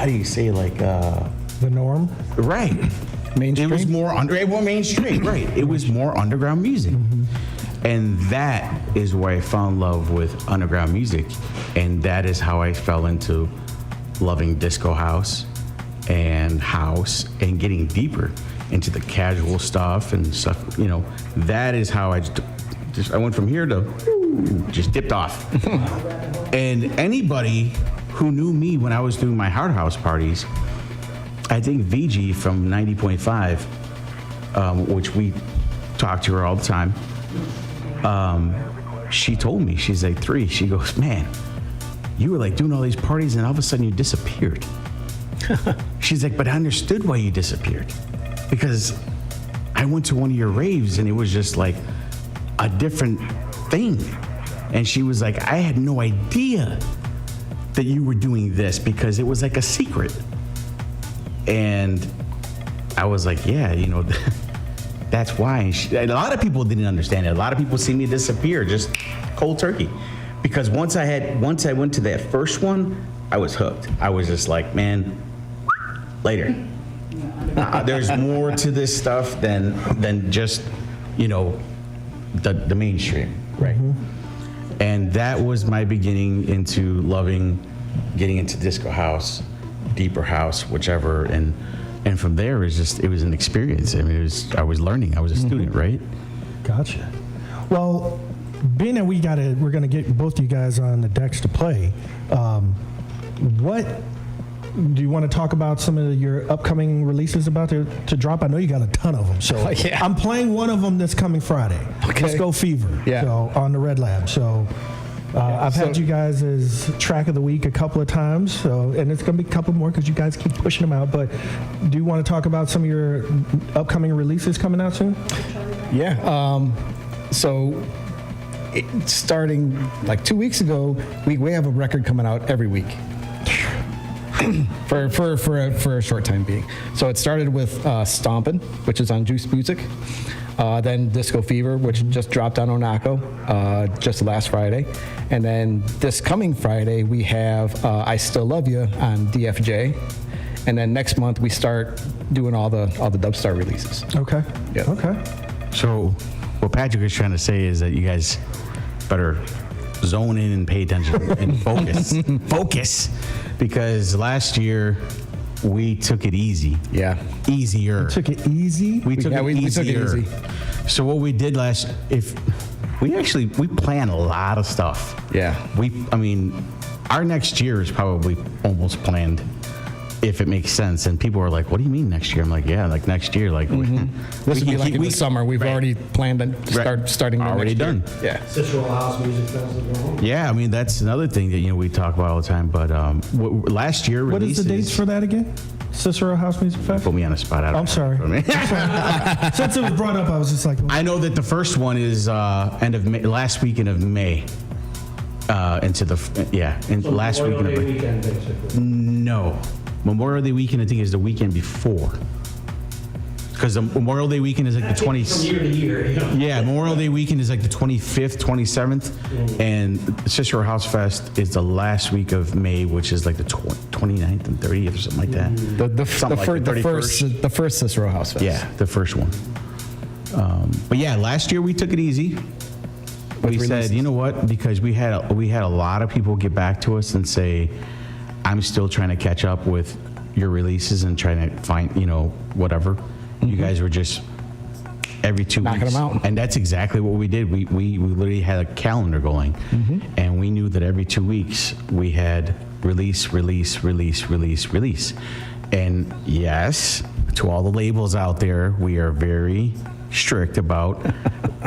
do you say, like... the norm? Right. Mainstream? It was more mainstream, right. It was more underground music. And that is where I fell in love with underground music. And that is how I fell into loving disco house and house and getting deeper into the casual stuff and stuff. You know, that is how I went from here to just dipped off. And anybody who knew me when I was doing my hard house parties, I think VG from 90.5, which we talk to her all the time, she told me, she's like, 3, she goes, man, you were like doing all these parties and all of a sudden you disappeared. She's like, but I understood why you disappeared. Because I went to one of your raves and it was just like a different thing. And she was like, I had no idea that you were doing this because it was like a secret. And I was like, yeah, you know, that's why. A lot of people didn't understand it. A lot of people see me disappear, just cold turkey. Because once I went to that first one, I was hooked. I was just like, man, later. There's more to this stuff than just, you know, the mainstream, right? And that was my beginning into loving, getting into disco house, deeper house, whichever, and from there it was an experience. I mean, I was learning. I was a student, right? Gotcha. Well, being that we're gonna get both you guys on the decks to play, what do you want to talk about some of your upcoming releases about to drop? I know you got a ton of them. So I'm playing one of them this coming Friday. Okay. Disco Fever. Yeah. So on the Red Lab. So I've had you guys as track of the week a couple of times. So, and it's going to be a couple more because you guys keep pushing them out. But do you want to talk about some of your upcoming releases coming out soon? Yeah. So starting like 2 weeks ago, we have a record coming out every week. for a short time being. So it started with Stompin', which is on Juice Music. Then Disco Fever, which just dropped on Onako just last Friday. And then this coming Friday, we have I Still Love You on DFJ. And then next month, we start doing all the DubStar releases. Okay. Yeah. Okay. So what Patrick is trying to say is that you guys better zone in and pay attention and focus. Focus. Because last year, we took it easy. Yeah. Easier. You took it easy? We took it easier. So what we did we planned a lot of stuff. Yeah. Our next year is probably almost planned, if it makes sense. And people are like, what do you mean next year? I'm like, yeah, like next year. Like, this would be like in the summer. We've already planned on starting already next done. Year. Yeah. Cicero House Music Festival. Yeah, that's another thing that we talk about all the time. But last year, what is the dates for that again? Cicero House Music Festival. Put me on the spot. I'm sorry. Since it was brought up, I was just like, I know that the first one is end of May, last weekend of May. Into the last weekend of May. Weekend, basically. No. Memorial Day weekend, I think, is the weekend before. Because the Memorial Day weekend is like the 20th. From year to year. Yeah, Memorial Day weekend is like the 25th, 27th. And Cicero House Fest is the last week of May, which is like the 29th and 30th or something like that. The first Cicero House Fest. Yeah, the first one. But yeah, last year we took it easy. We said, you know what? Because we had a lot of people get back to us and say, I'm still trying to catch up with your releases and trying to find, whatever. You guys were just every 2 weeks. Knocking them out. And that's exactly what we did. We literally had a calendar going. And we knew that every 2 weeks we had release. And yes, to all the labels out there, we are very strict about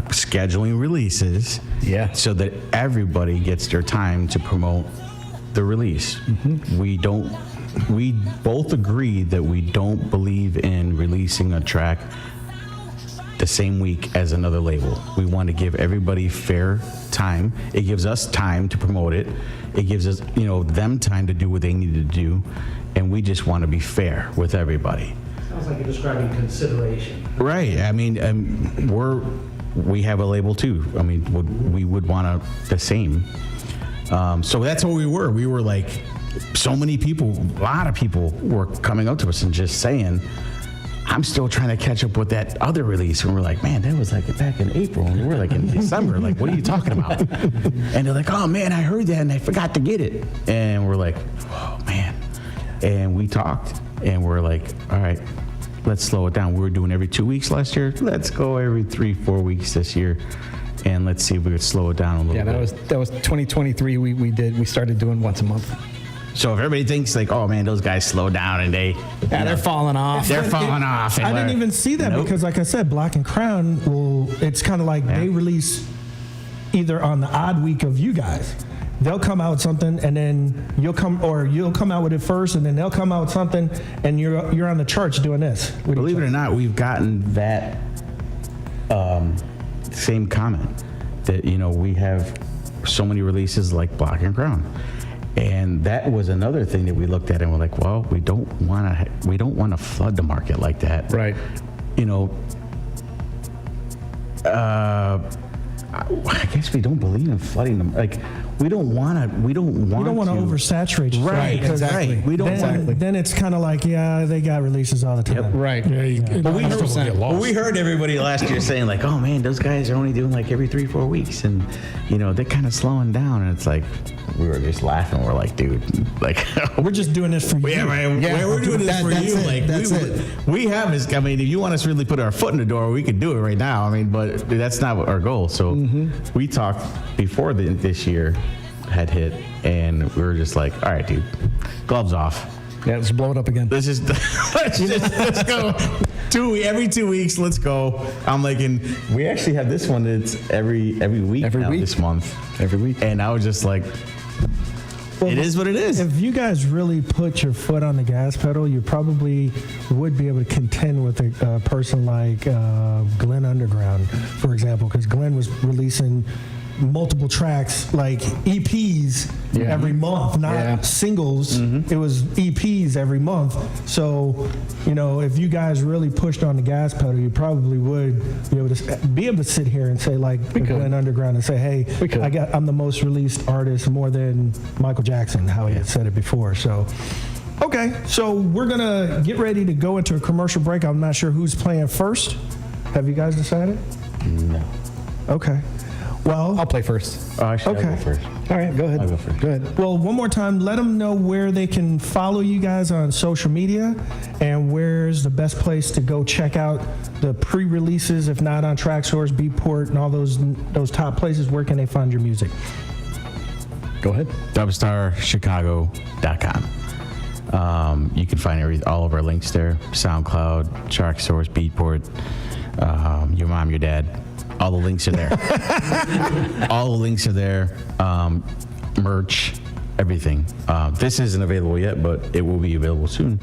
scheduling releases. Yeah. So that everybody gets their time to promote the release. We both agree that we don't believe in releasing a track the same week as another label. We want to give everybody fair time. It gives us time to promote it. It gives us, them time to do what they need to do. And we just want to be fair with everybody. Sounds like you're describing consideration. Right. We have a label too. We would want the same. So that's what we were. We were like, so many people, a lot of people were coming up to us and just saying, I'm still trying to catch up with that other release. And we're like, man, that was like back in April. And we're like in December. Like, what are you talking about? And they're like, oh man, I heard that and I forgot to get it. And we're like, oh man. And we talked and we're like, all right, let's slow it down. We were doing every 2 weeks last year. Let's go every 3-4 weeks this year. And let's see if we could slow it down a little bit. Yeah, that was 2023. We started doing once a month. So if everybody thinks like, oh man, those guys slow down and they're falling off. They're falling off. I didn't even see that because, like I said, Black and Crown it's kind of like they release either on the odd week of you guys. They'll come out with something and then you'll come out with it first and then they'll come out with something and you're on the charts doing this. Believe it or not, we've gotten that same comment that we have so many releases like Black and Crown. And that was another thing that we looked at and we're like, well, we don't want to flood the market like that. Right. I guess we don't believe in flooding them. Like, we don't want to oversaturate. Right. Exactly. We don't. Then it's kind of like, yeah, they got releases all the time. Yep. Right. Yeah, but we heard everybody last year saying like, oh man, those guys are only doing like every 3-4 weeks, and they're kind of slowing down. And it's like, we were just laughing. We're like, dude, like we're just doing this for you. Yeah, man. We're doing this for you. That's it. We have this. I mean, if you want us to really put our foot in the door, we could do it right now. I mean, but that's not our goal. So we talked before this year had hit, and we were just like, all right, dude, gloves off. Yeah, let's blow it up again. Let's go. Every 2 weeks, let's go. I'm like, we actually have this one that's every week this month. Every week. And I was just like, it is what it is. If you guys really put your foot on the gas pedal, you probably would be able to contend with a person like Glenn Underground, for example, because Glenn was releasing multiple tracks, like EPs every month, not singles. It was EPs every month. So, if you guys really pushed on the gas pedal, you probably would be able to sit here and say, like Glenn Underground, and say, hey, I'm the most released artist, more than Michael Jackson, how he had said it before. So, okay, so we're gonna get ready to go into a commercial break. I'm not sure who's playing first. Have you guys decided? No. Okay. Well, I'll play first. I'll go first. All right, go ahead. I'll go first. Go ahead. Well, one more time, let them know where they can follow you guys on social media, and where's the best place to go check out the pre-releases, if not on Traxsource, Beatport, and all those top places. Where can they find your music? Go ahead. DubstarChicago.com. You can find all of our links there: SoundCloud, Traxsource, Beatport, your mom, your dad. All the links are there. All the links are there. Merch, everything. This isn't available yet, but it will be available soon.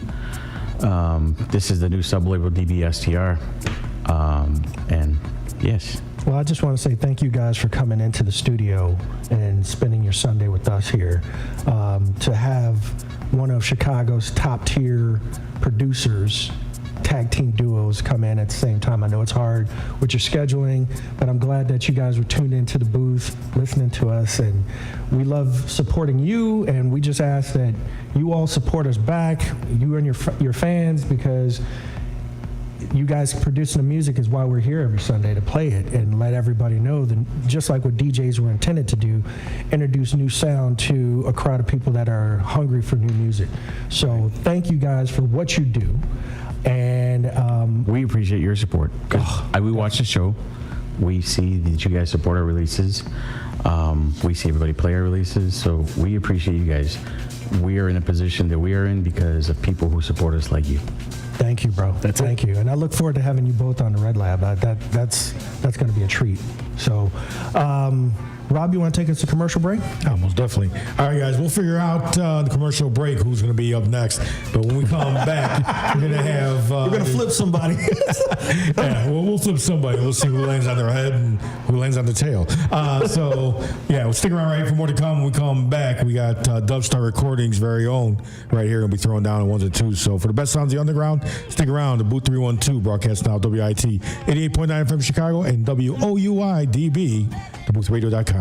This is the new sublabel DBSTR. And yes. Well, I just want to say thank you guys for coming into the studio and spending your Sunday with us here. To have one of Chicago's top tier producers, tag team duos, come in at the same time. I know it's hard with your scheduling, but I'm glad that you guys were tuned into the booth, listening to us, and we love supporting you, and we just ask that you all support us back, you and your fans, because you guys producing the music is why we're here every Sunday, to play it and let everybody know that, just like what DJs were intended to do, introduce new sound to a crowd of people that are hungry for new music. So thank you guys for what you do. And we appreciate your support. We watch the show. We see that you guys support our releases. We see everybody play our releases. So we appreciate you guys. We are in a position that we are in because of people who support us like you. Thank you, bro. Thank you. And I look forward to having you both on the Red Lab. That's going to be a treat. So, Rob, you want to take us to commercial break? Oh, most definitely. All right, guys, we'll figure out the commercial break, who's going to be up next. But when we come back, we're going to have... we're going to flip somebody. Yeah, we'll flip somebody. We'll see who lands on their head and who lands on the tail. We'll stick around right here for more to come. When we come back, we got DubStar Recordings' very own right here. Going to be throwing down on ones and twos. So for the best sounds of the underground, stick around. DaBooth312, broadcast now, WIT 88.9 FM Chicago and WOUIDB, DaBoothRadio.com.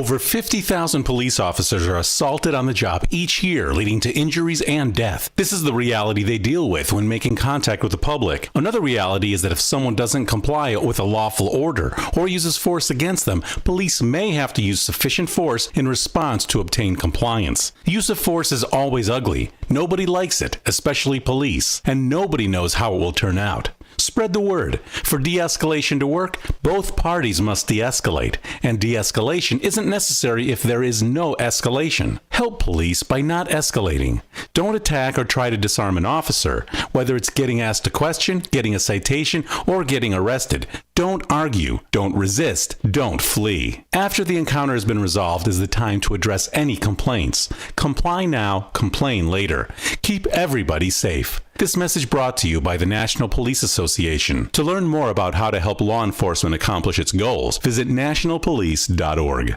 Over 50,000 police officers are assaulted on the job each year, leading to injuries and death. This is the reality they deal with when making contact with the public. Another reality is that if someone doesn't comply with a lawful order or uses force against them, police may have to use sufficient force in response to obtain compliance. Use of force is always ugly. Nobody likes it, especially police, and nobody knows how it will turn out. Spread the word. For de-escalation to work, both parties must de-escalate, and de-escalation isn't necessary if there is no escalation. Help police by not escalating. Don't attack or try to disarm an officer, whether it's getting asked a question, getting a citation, or getting arrested. Don't argue, don't resist, don't flee. After the encounter has been resolved is the time to address any complaints. Comply now, complain later. Keep everybody safe. This message brought to you by the National Police Association. To learn more about how to help law enforcement accomplish its goals, visit nationalpolice.org.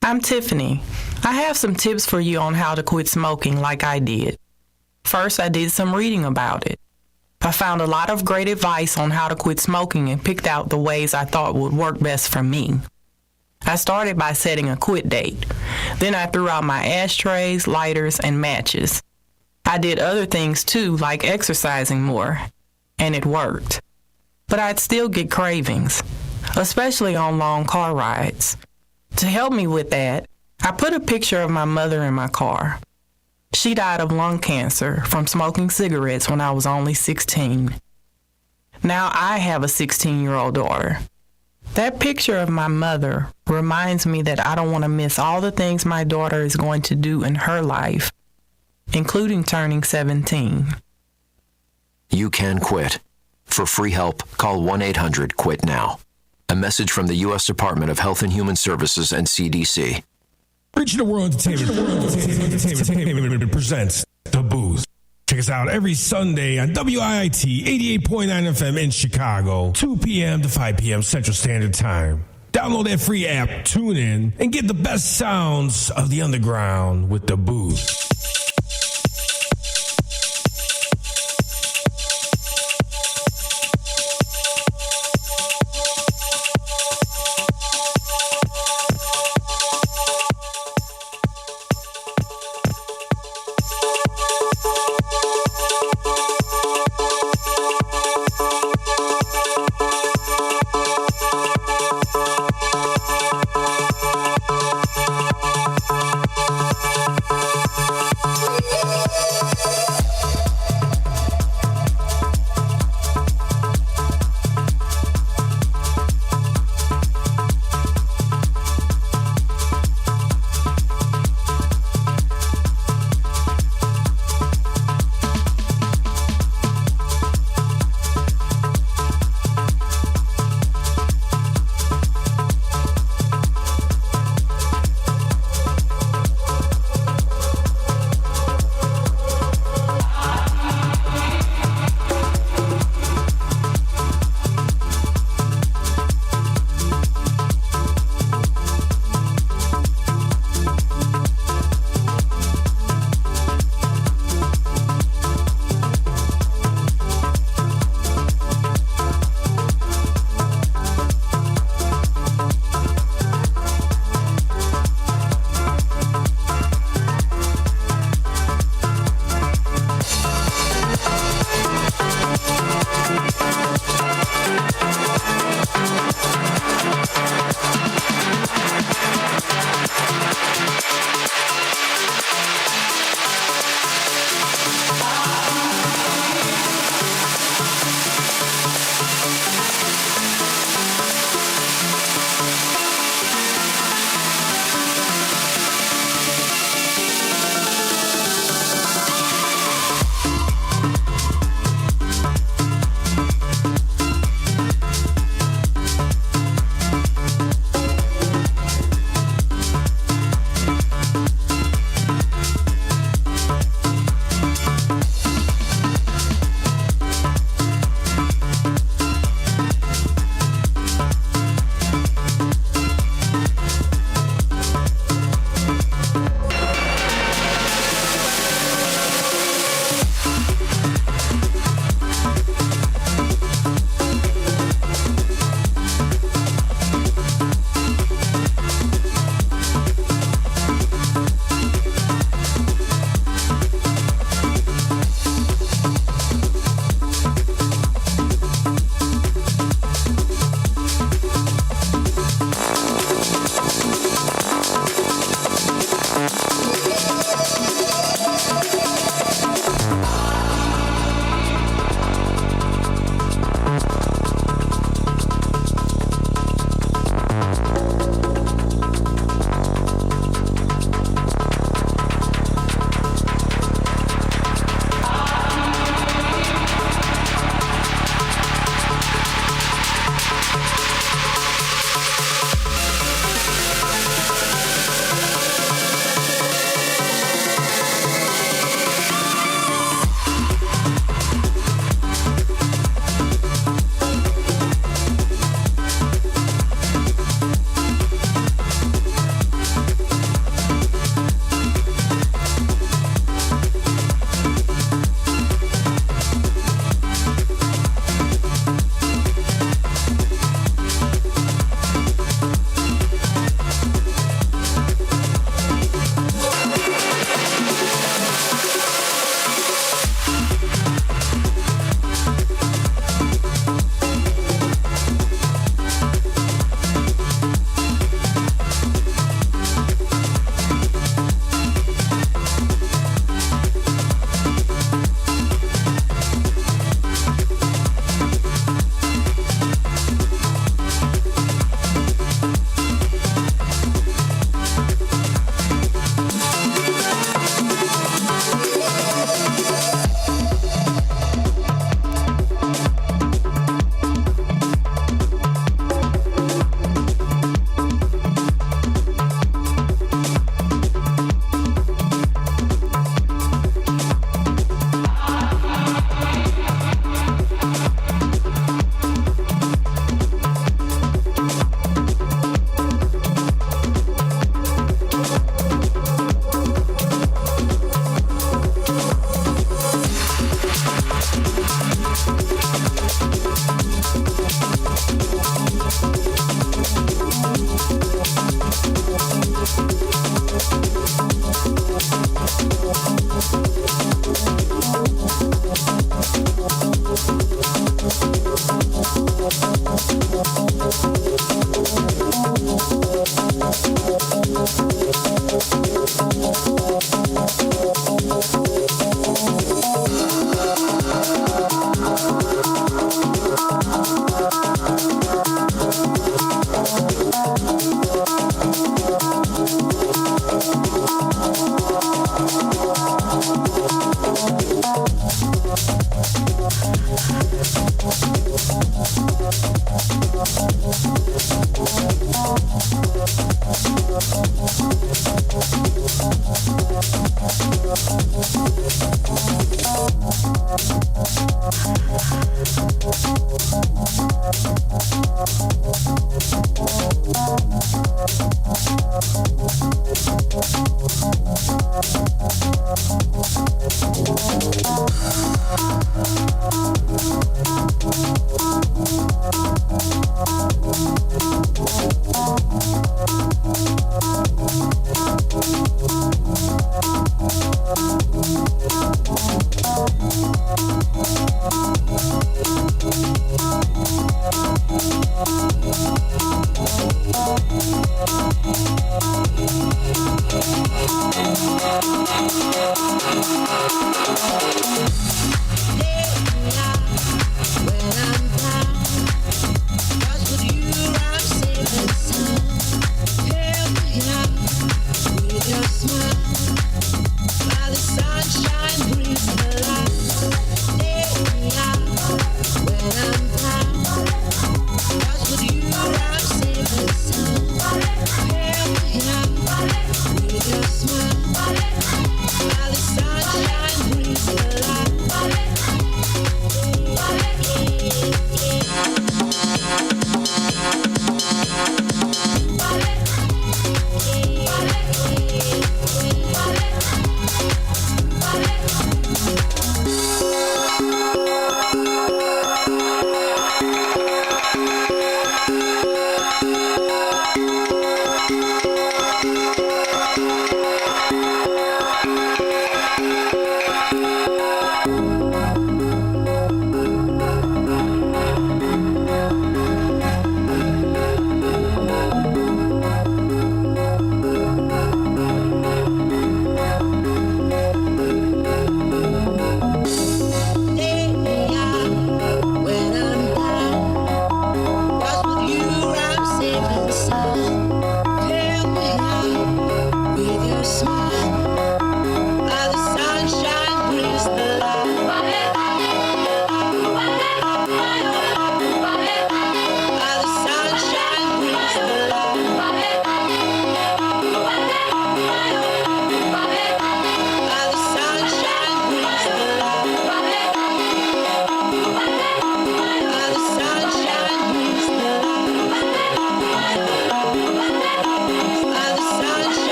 I'm Tiffany. I have some tips for you on how to quit smoking like I did. First, I did some reading about it. I found a lot of great advice on how to quit smoking and picked out the ways I thought would work best for me. I started by setting a quit date. Then I threw out my ashtrays, lighters, and matches. I did other things too, like exercising more, and it worked. But I'd still get cravings, especially on long car rides. To help me with that, I put a picture of my mother in my car. She died of lung cancer from smoking cigarettes when I was only 16. Now I have a 16-year-old daughter. That picture of my mother reminds me that I don't want to miss all the things my daughter is going to do in her life, including turning 17. You can quit. For free help, call 1-800-QUIT-NOW. A message from the U.S. Department of Health and Human Services and CDC. Regional World Entertainment presents The Booth. Check us out every Sunday on WIIT 88.9 FM in Chicago, 2 p.m. to 5 p.m. Central Standard Time. Download that free app, tune in, and get the best sounds of the underground with The Booth.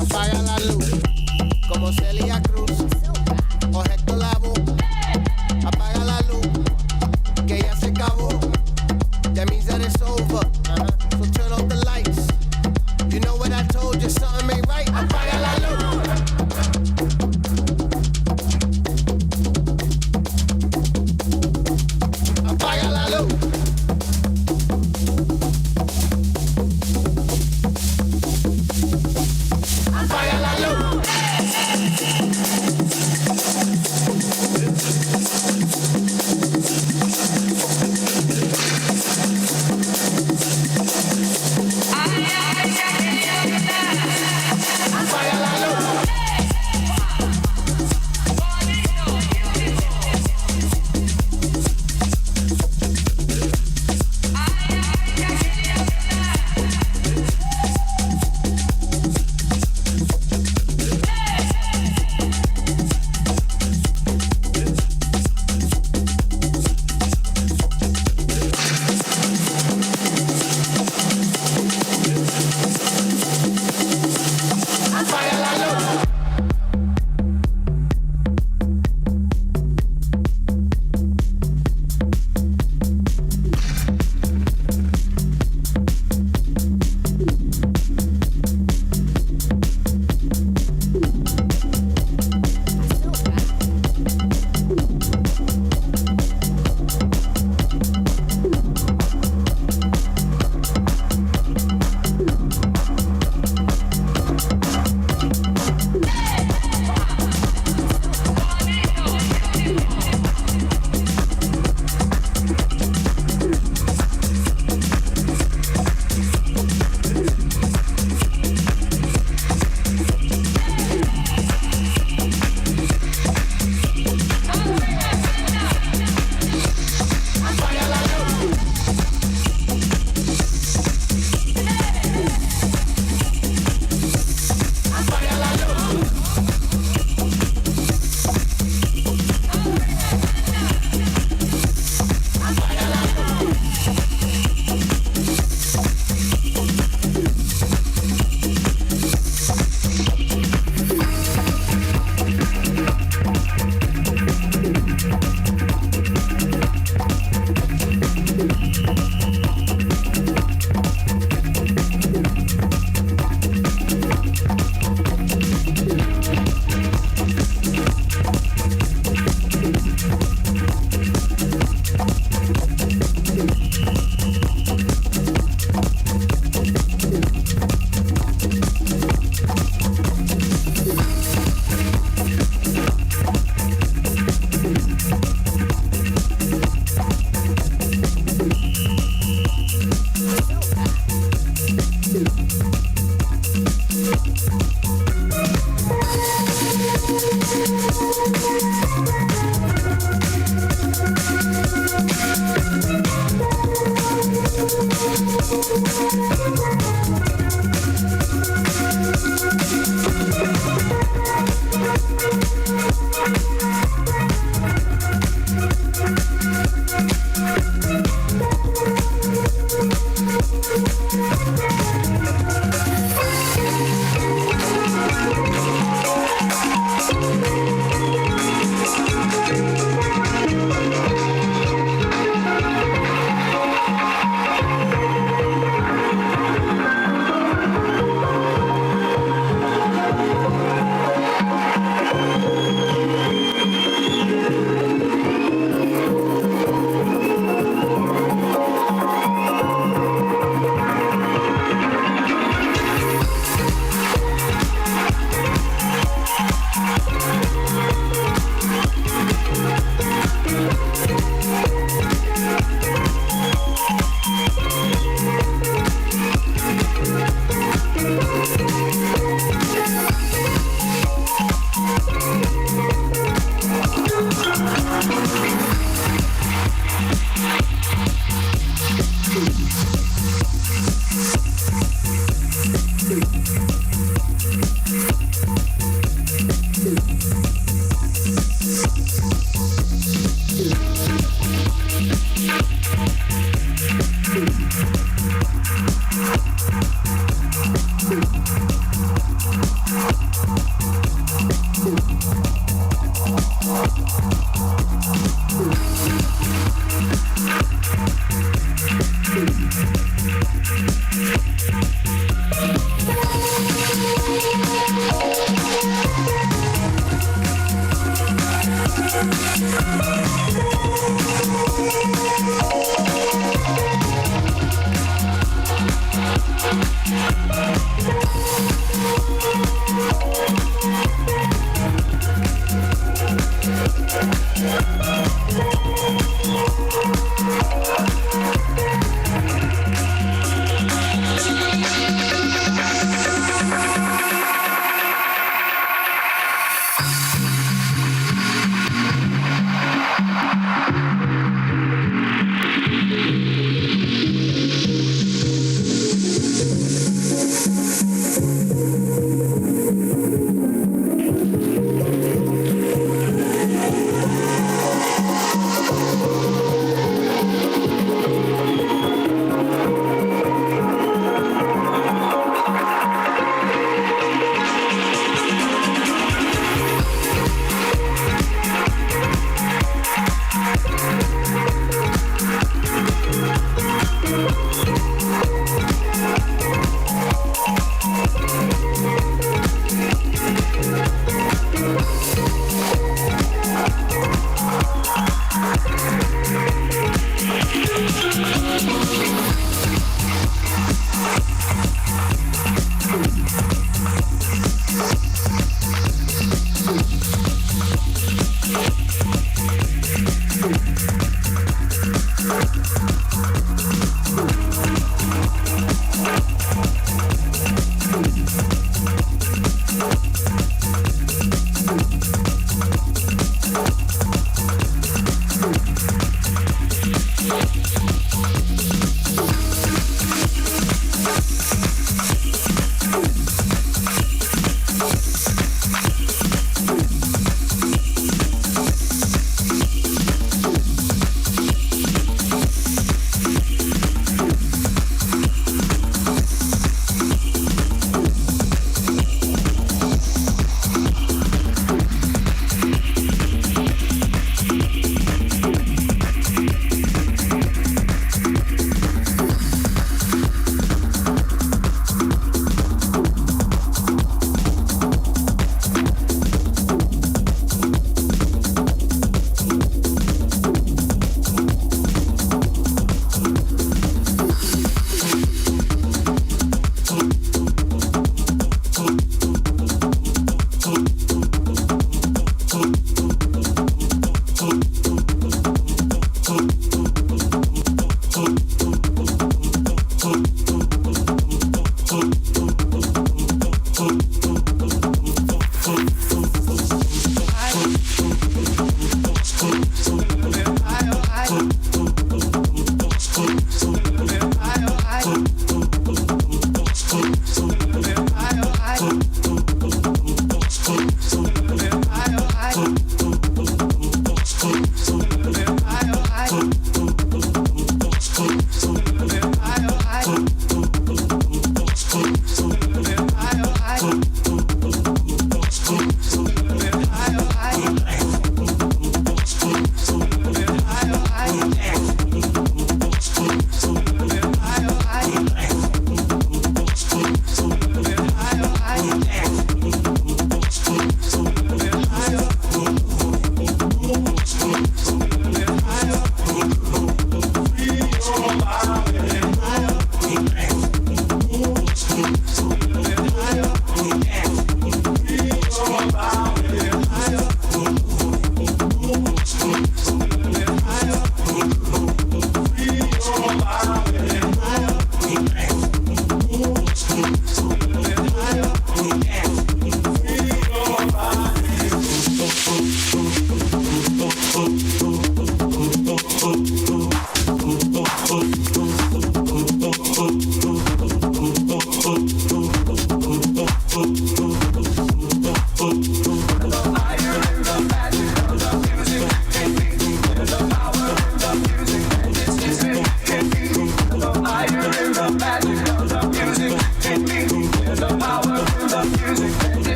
Apaga la luz.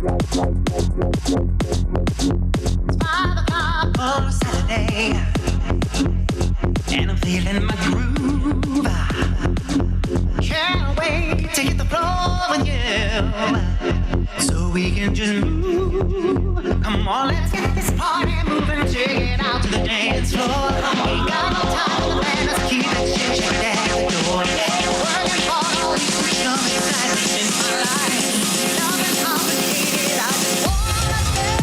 5 o'clock on a Saturday, and I'm feeling my groove. Can't wait to hit the floor with you, so we can just move. Come on, let's get this party moving. Take it out to the dance floor. Ain't got no time for the band. Let's keep it shake, shake it at the door. Working hard all these weeks, some excitement in my life. Nothing complicated. I just wanna get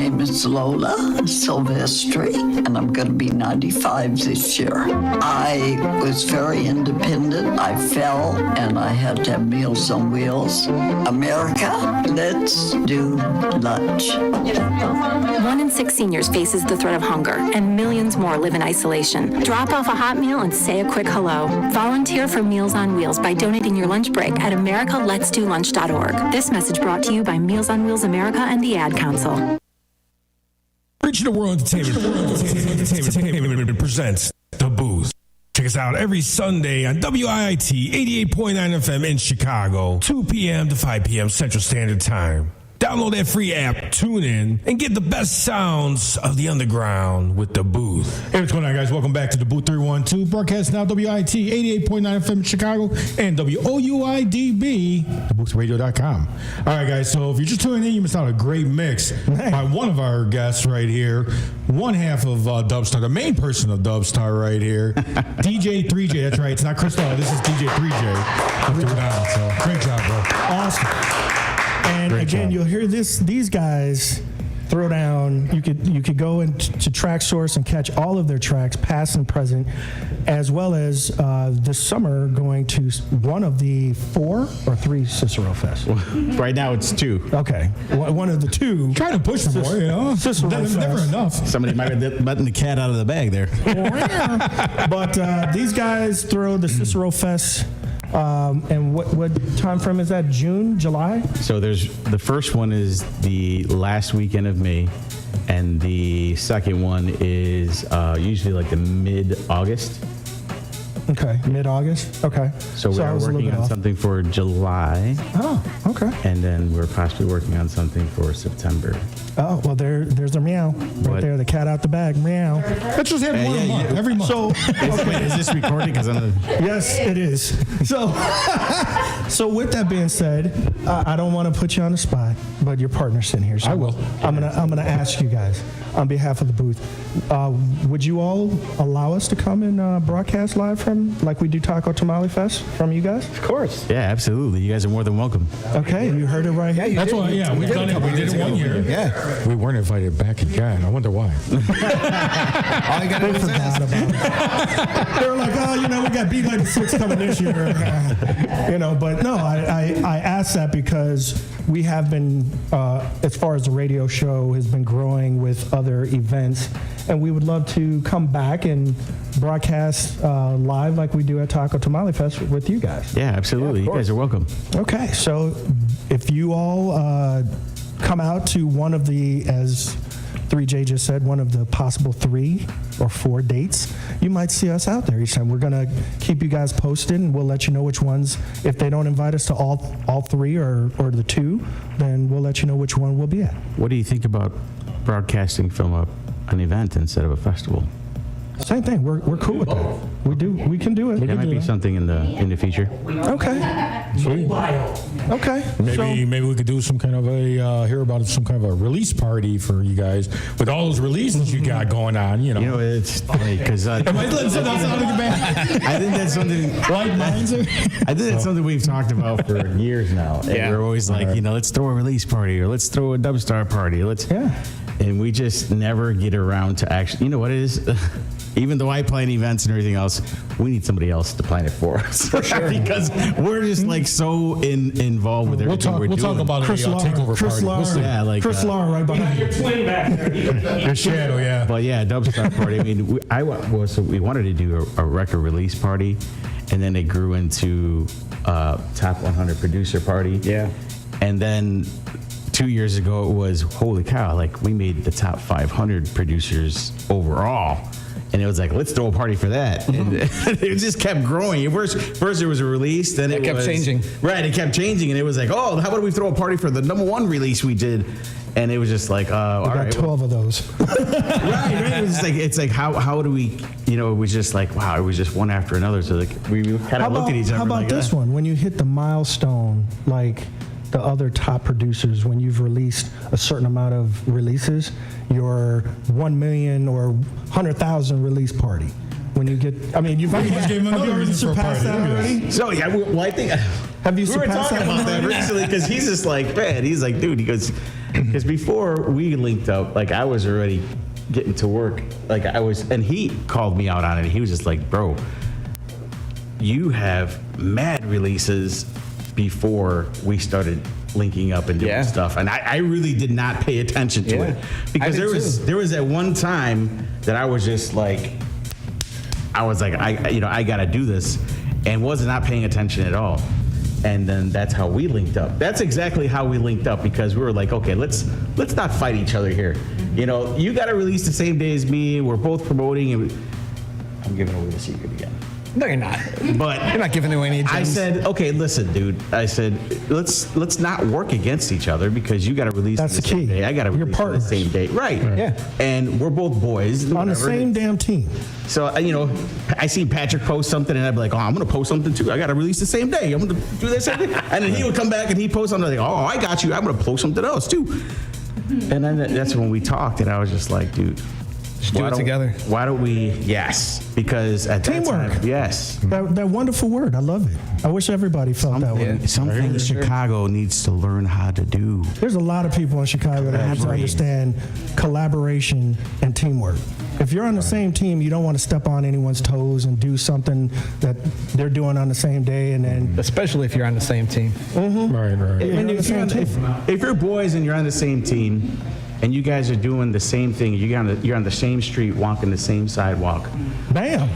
name is Lola Silvestri, and I'm going to be 95 this year. I was very independent. I fell, and I had to have Meals on Wheels. America, let's do lunch. 1 in 6 seniors faces the threat of hunger, and millions more live in isolation. Drop off a hot meal and say a quick hello. Volunteer for Meals on Wheels by donating your lunch break at americaletsdolunch.org. This message brought to you by Meals on Wheels America and the Ad Council. Regional World Entertainment presents The Booth. Check us out every Sunday on WIIT 88.9 FM in Chicago, 2 p.m. to 5 p.m. Central Standard Time. Download that free app, tune in, and get the best sounds of the underground with The Booth. Hey, what's going on, guys? Welcome back to the DaBooth312, broadcast now WIIT 88.9 FM in Chicago and WOUIDB, DaBoothRadio.com. All right, guys, so if you're just tuning in, you missed out a great mix by one of our guests right here, one half of DubStar, the main person of DubStar right here, DJ ThreeJay. That's right, it's not Chris Law, this is DJ ThreeJay. So great job, bro. Awesome. And Great again, job. you'll hear these guys throw down. You could go into TrackSource and catch all of their tracks, past and present, as well as this summer going to one of the 4 or 3 Cicero Fests. Right now it's 2. Okay, one of the 2. Trying to push for more, you know. Cicero Fest. Never enough. Somebody might be letting the cat out of the bag there. But these guys throw the Cicero Fest. And what time frame is that? June, July? So there's the first one is the last weekend of May, and the second one is usually like the mid-August. Okay, mid-August. Okay. So we are working on something for July. Oh, okay. And then we're possibly working on something for September. Oh, well, there's the meow right there. The cat out the bag, meow. Let's just have one a month, every month. So, wait, is this recording? Yes, it is. So with that being said, I don't want to put you on the spot, but your partner's sitting here. So I will. I'm gonna ask you guys on behalf of the booth. Would you all allow us to come and broadcast live from, like we do Taco Tamale Fest, from you guys? Of course. Yeah, absolutely. You guys are more than welcome. Okay, you heard it right here. That's why, yeah, we've done it. We did it 1 year. Yeah. We weren't invited back again. I wonder why. All you gotta do is ask. They were like, oh, we got B96 coming this year. But no, I asked that because we have been, as far as the radio show has been growing with other events, and we would love to come back and broadcast live like we do at Taco Tamale Fest with you guys. Yeah, absolutely. You guys are welcome. Okay, so if you all come out to one of the, as ThreeJay just said, one of the possible 3 or 4 dates, you might see us out there each time. We're going to keep you guys posted, and we'll let you know which ones. If they don't invite us to all 3 or the 2, then we'll let you know which one we'll be at. What do you think about broadcasting from an event instead of a festival? Same thing. We're cool with that. We can do it. That might be something in the future. Okay. Sweet. Okay. Maybe we could do some kind of a hear about some kind of a release party for you guys with all those releases you got going on. It's funny because am I letting something out of the bag? I think that's something like mine. I think that's something we've talked about for years now. And we're always like, let's throw a release party or let's throw a DubStar party. And we just never get around to actually. You know what it is? Even though I plan events and everything else, we need somebody else to plan it for us. For sure. Because we're just so involved with everything we're doing. We'll talk about Chris takeover Chris party. Chris Lahr right behind you. Your twin back there. Your shadow, yeah. But yeah, DubStar party. I mean, we wanted to do a record release party, and then it grew into top 100 producer party. Yeah. And then 2 years ago, it was, holy cow, we made the top 500 producers overall. And it was like, let's throw a party for that. And it just kept growing. First there was a release, then it kept changing. Right, it kept changing. And it was like, oh, how about we throw a party for the number 1 release we did? And it was just like, all right. 12 of those. Right. It's like how do we, it was just like, wow, it was just one after another. So we kind of looked at each other. How about this one? When you hit the milestone, like the other top producers, when you've released a certain amount of releases, your 1 million or 100,000 release party. When you get, you've already surpassed that already? So yeah, well, I think have you we were surpassed talking about that recently because he's just like, man, he's like, dude, he goes, Because before we linked up, like I was already getting to work. Like I was, and he called me out on it. He was just like, bro, you have mad releases before we started linking up and doing stuff. And I really did not pay attention to it. Because there was that one time that I was just like, I gotta do this, and was not paying attention at all. And then that's how we linked up. That's exactly how we linked up, because we were like, okay, let's not fight each other here. You know, you got to release the same day as me. We're both promoting, and I'm giving away the secret again. No, you're not. But you're not giving away any gems. I said, okay, listen, dude. I said, let's not work against each other, because you got to release That's the same day. I got to release on the same day. Right. Yeah. And we're both boys. On the same damn team. So, I see Patrick post something, and I'd be like, oh, I'm going to post something too. I got to release the same day. I'm going to do this. And then he would come back and he'd post something. Like, oh, I got you. I'm going to post something else too. And then that's when we talked, and I was just like, dude, do it together. Why don't we? Yes, because at Teamwork. that time, yes. That wonderful word. I love it. I wish everybody felt that way. Something Chicago needs to learn how to do. There's a lot of people in Chicago that have to understand collaboration and teamwork. If you're on the same team, you don't want to step on anyone's toes and do something that they're doing on the same day, and then especially if you're on the same team. Mm-hmm. Right. If you're boys and you're on the same team, and you guys are doing the same thing, you're on the same street, walking the same sidewalk. Bam.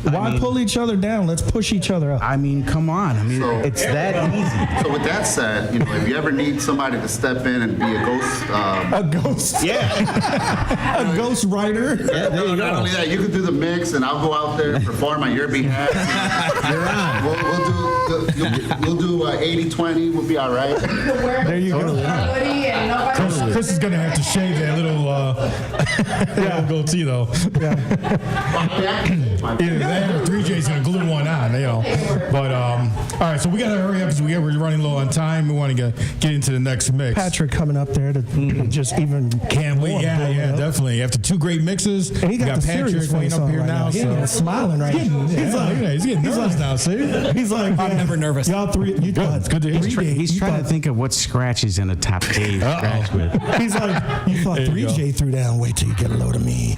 Why pull each other down? Let's push each other up. I mean, come on. I mean, it's that easy. So with that said, if you ever need somebody to step in and be a ghost, a ghost, a ghost writer. Yeah, not only that, you can do the mix, and I'll go out there and perform on your behalf. You're on. We'll do 80-20. We'll be all right. There you go. Chris is gonna have to shave that little goatee though. Either that or 3J's gonna glue one on, But all right, so we gotta hurry up because we're running low on time. We want to get into the next mix. Patrick coming up there to just even can't wait. Yeah, definitely. After two great mixes, and he got the Patrick laying up here right now. He's smiling right now. He's getting nervous now. See, he's like, I'm never nervous. Y'all three, you thought it's good to hear. He's trying to think of what scratches in a top Dave scratch with. He's like, you thought 3J threw down. Wait till you get a load of me.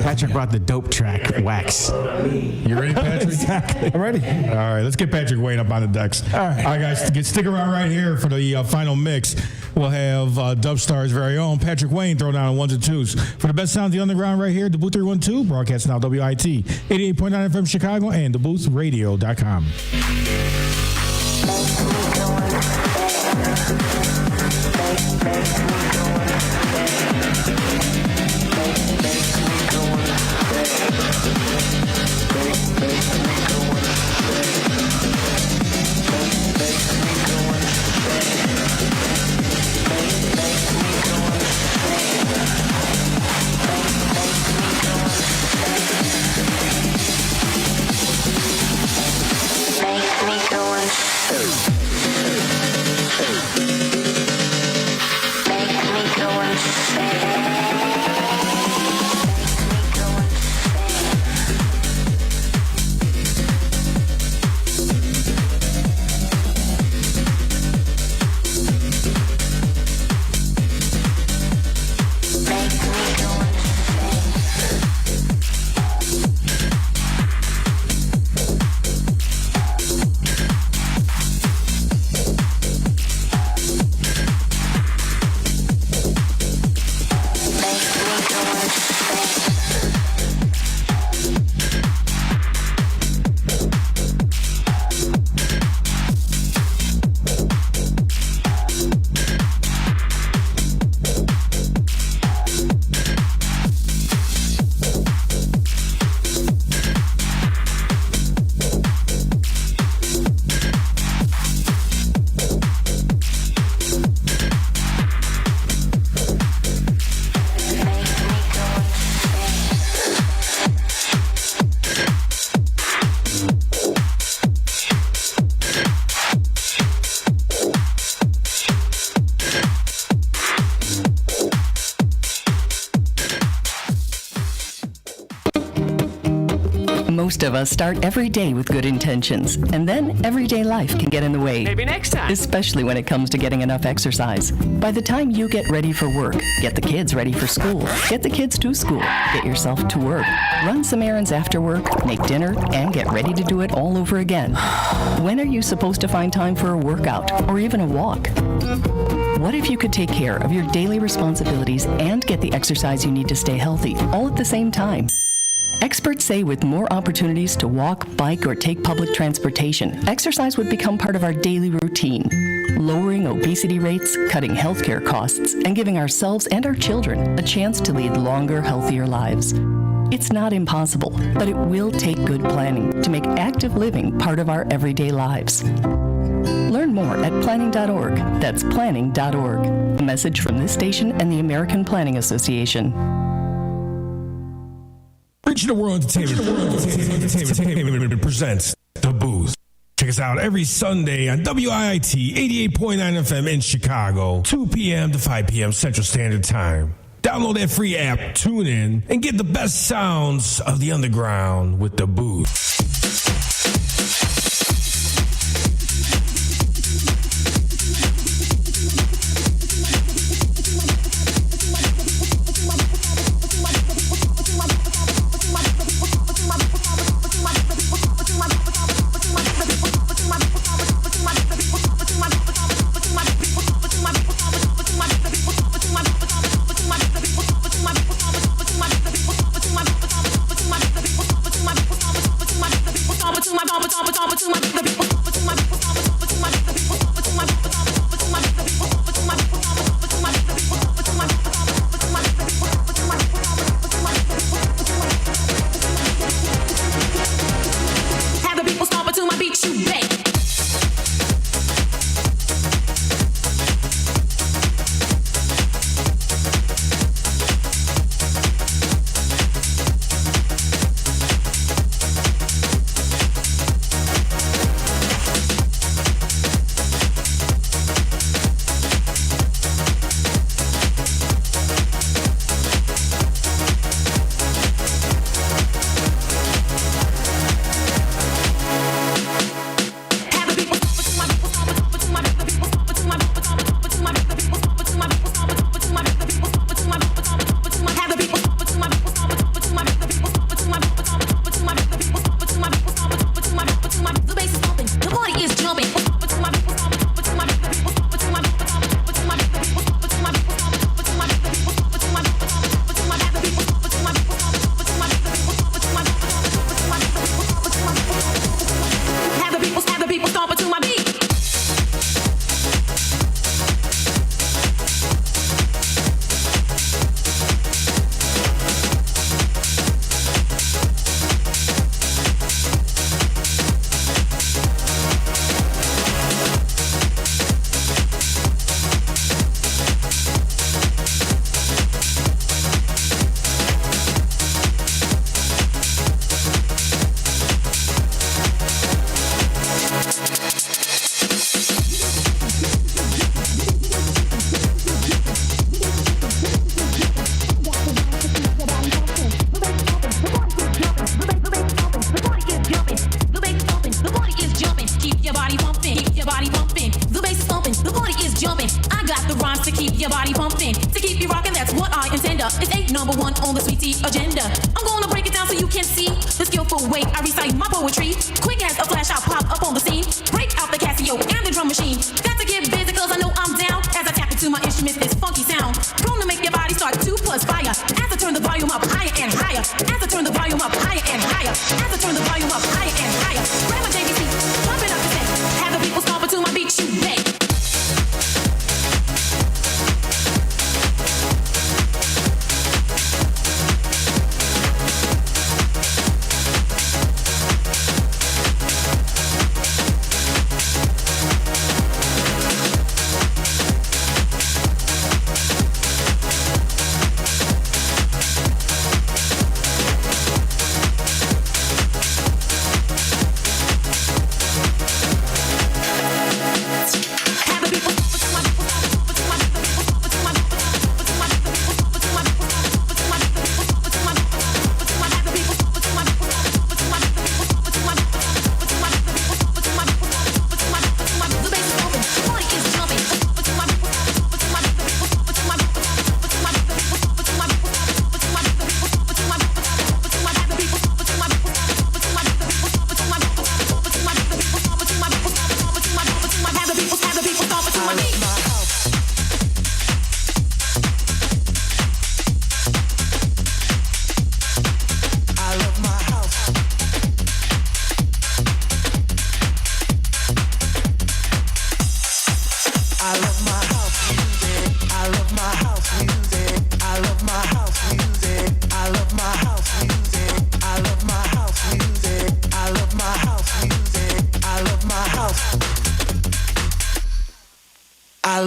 Patrick brought the dope track wax. You ready, Patrick? Exactly. I'm ready. All right, let's get Patrick Wayne up on the decks. All right, guys, stick around right here for the final mix. We'll have DubStar's very own Patrick Wayne throw down ones and twos. For the best sound of the underground right here, DaBooth312, broadcast now WIT, 88.9 FM Chicago, and DaBoothRadio.com. Make me go and Most of us start every day with good intentions, and then everyday life can get in the way. Maybe next time. Especially when it comes to getting enough exercise. By the time you get ready for work, get the kids ready for school, get the kids to school, get yourself to work, run some errands after work, make dinner, and get ready to do it all over again. When are you supposed to find time for a workout or even a walk? What if you could take care of your daily responsibilities and get the exercise you need to stay healthy all at the same time? Experts say with more opportunities to walk, bike, or take public transportation, exercise would become part of our daily routine, lowering obesity rates, cutting healthcare costs, and giving ourselves and our children a chance to lead longer, healthier lives. It's not impossible, but it will take good planning to make active living part of our everyday lives. Learn more at planning.org. That's planning.org. A message from this station and the American Planning Association. Reaching the World Entertainment presents The Booth. Check us out every Sunday on WIIT 88.9 FM in Chicago, 2 p.m. to 5 p.m. Central Standard Time. Download that free app, tune in, and get the best sounds of the underground with The Booth.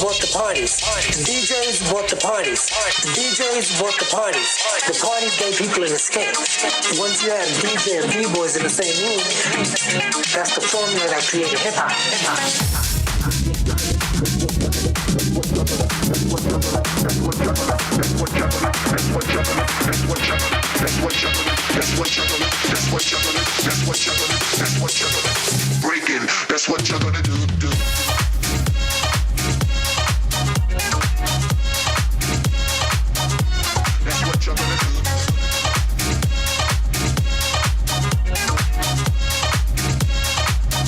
brought the parties. The DJs brought the parties. The DJs brought the parties. The parties gave people an escape. Once you had a DJ and B-boys in the same room, that's the formula that created hip-hop. Breaking, that's what you're gonna do. That's what you're gonna do.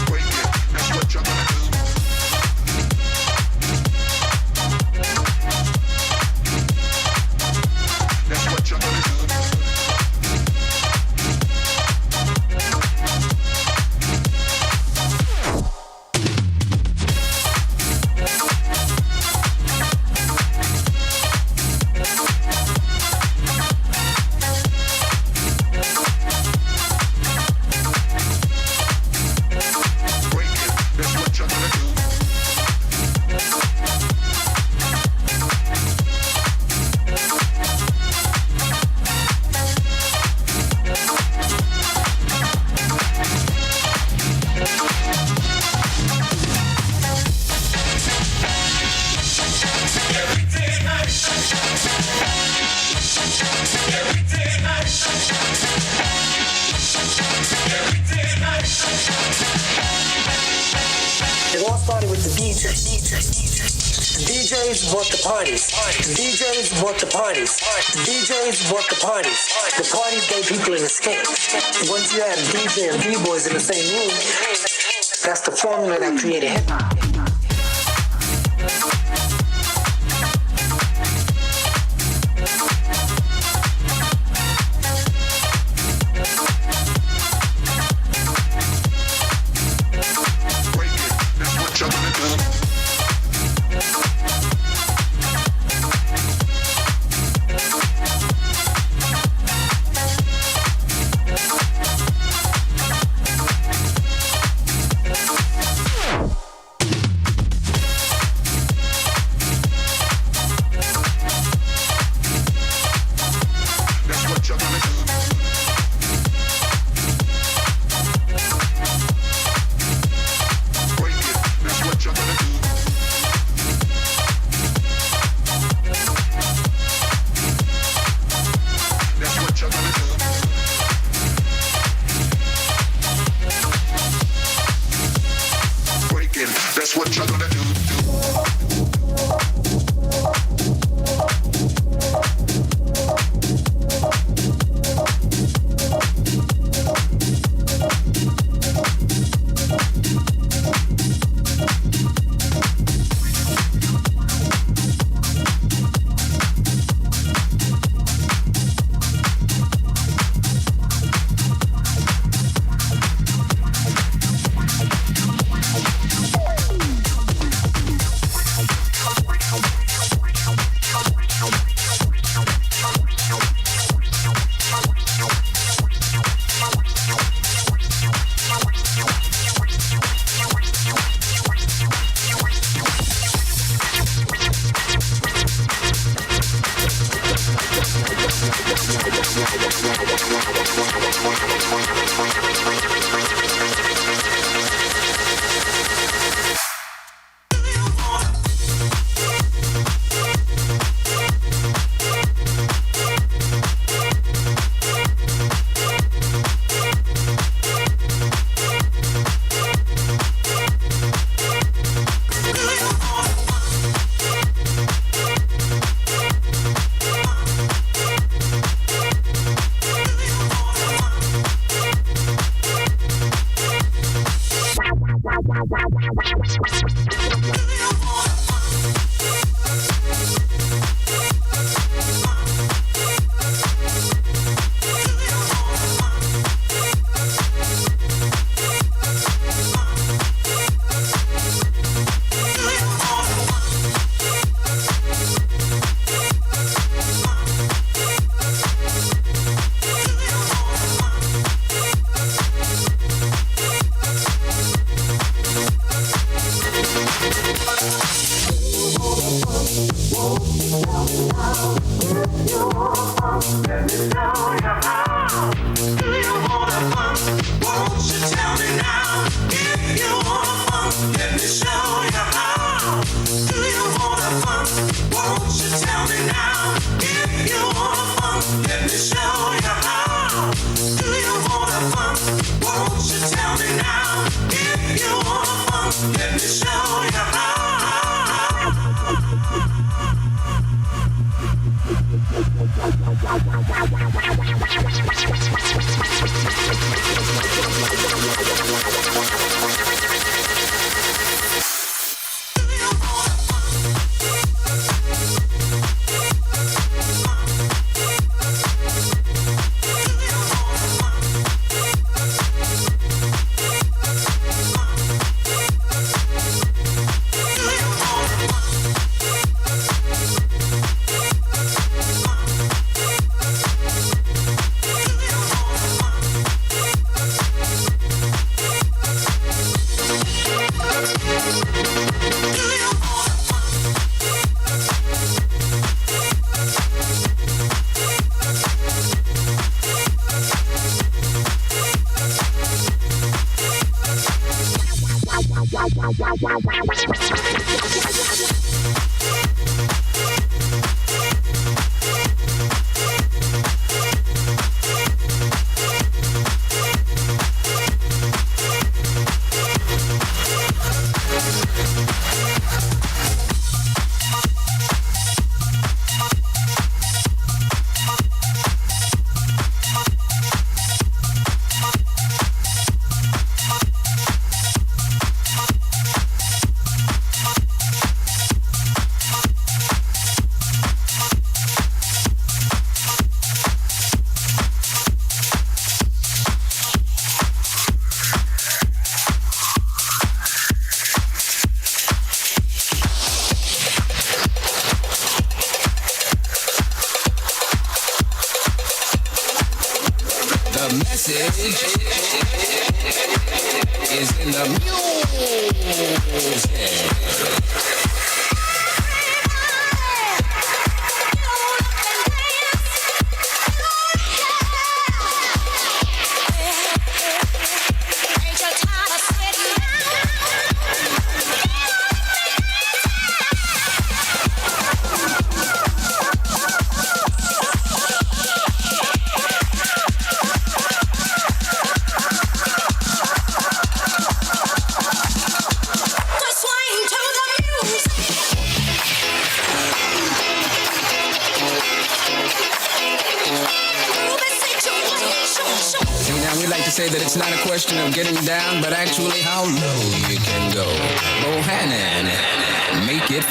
Breaking, that's what you're gonna do. That's what you're gonna do. It all started with the DJs. The DJs brought the parties. The DJs brought the parties. The DJs brought the parties. The parties gave people an escape. Once you had a DJ and B-boys in the same room, that's the formula that created hip-hop. is in the music. Say that it's not a question of getting down, but actually how low you can go. Bohannon, make it.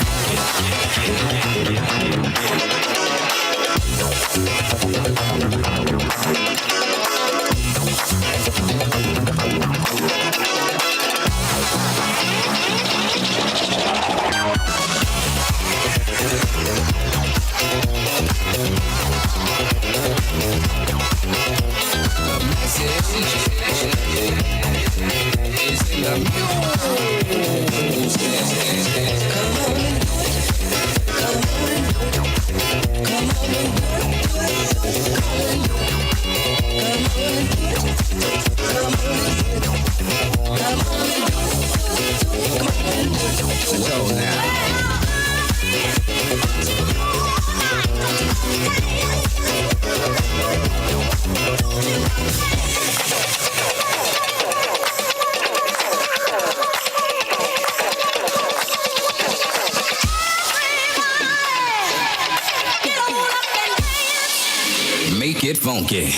Make it funky.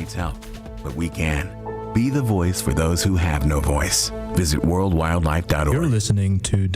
needs help, but we can. Be the voice for those who have no voice. Visit worldwildlife.org. You're listening to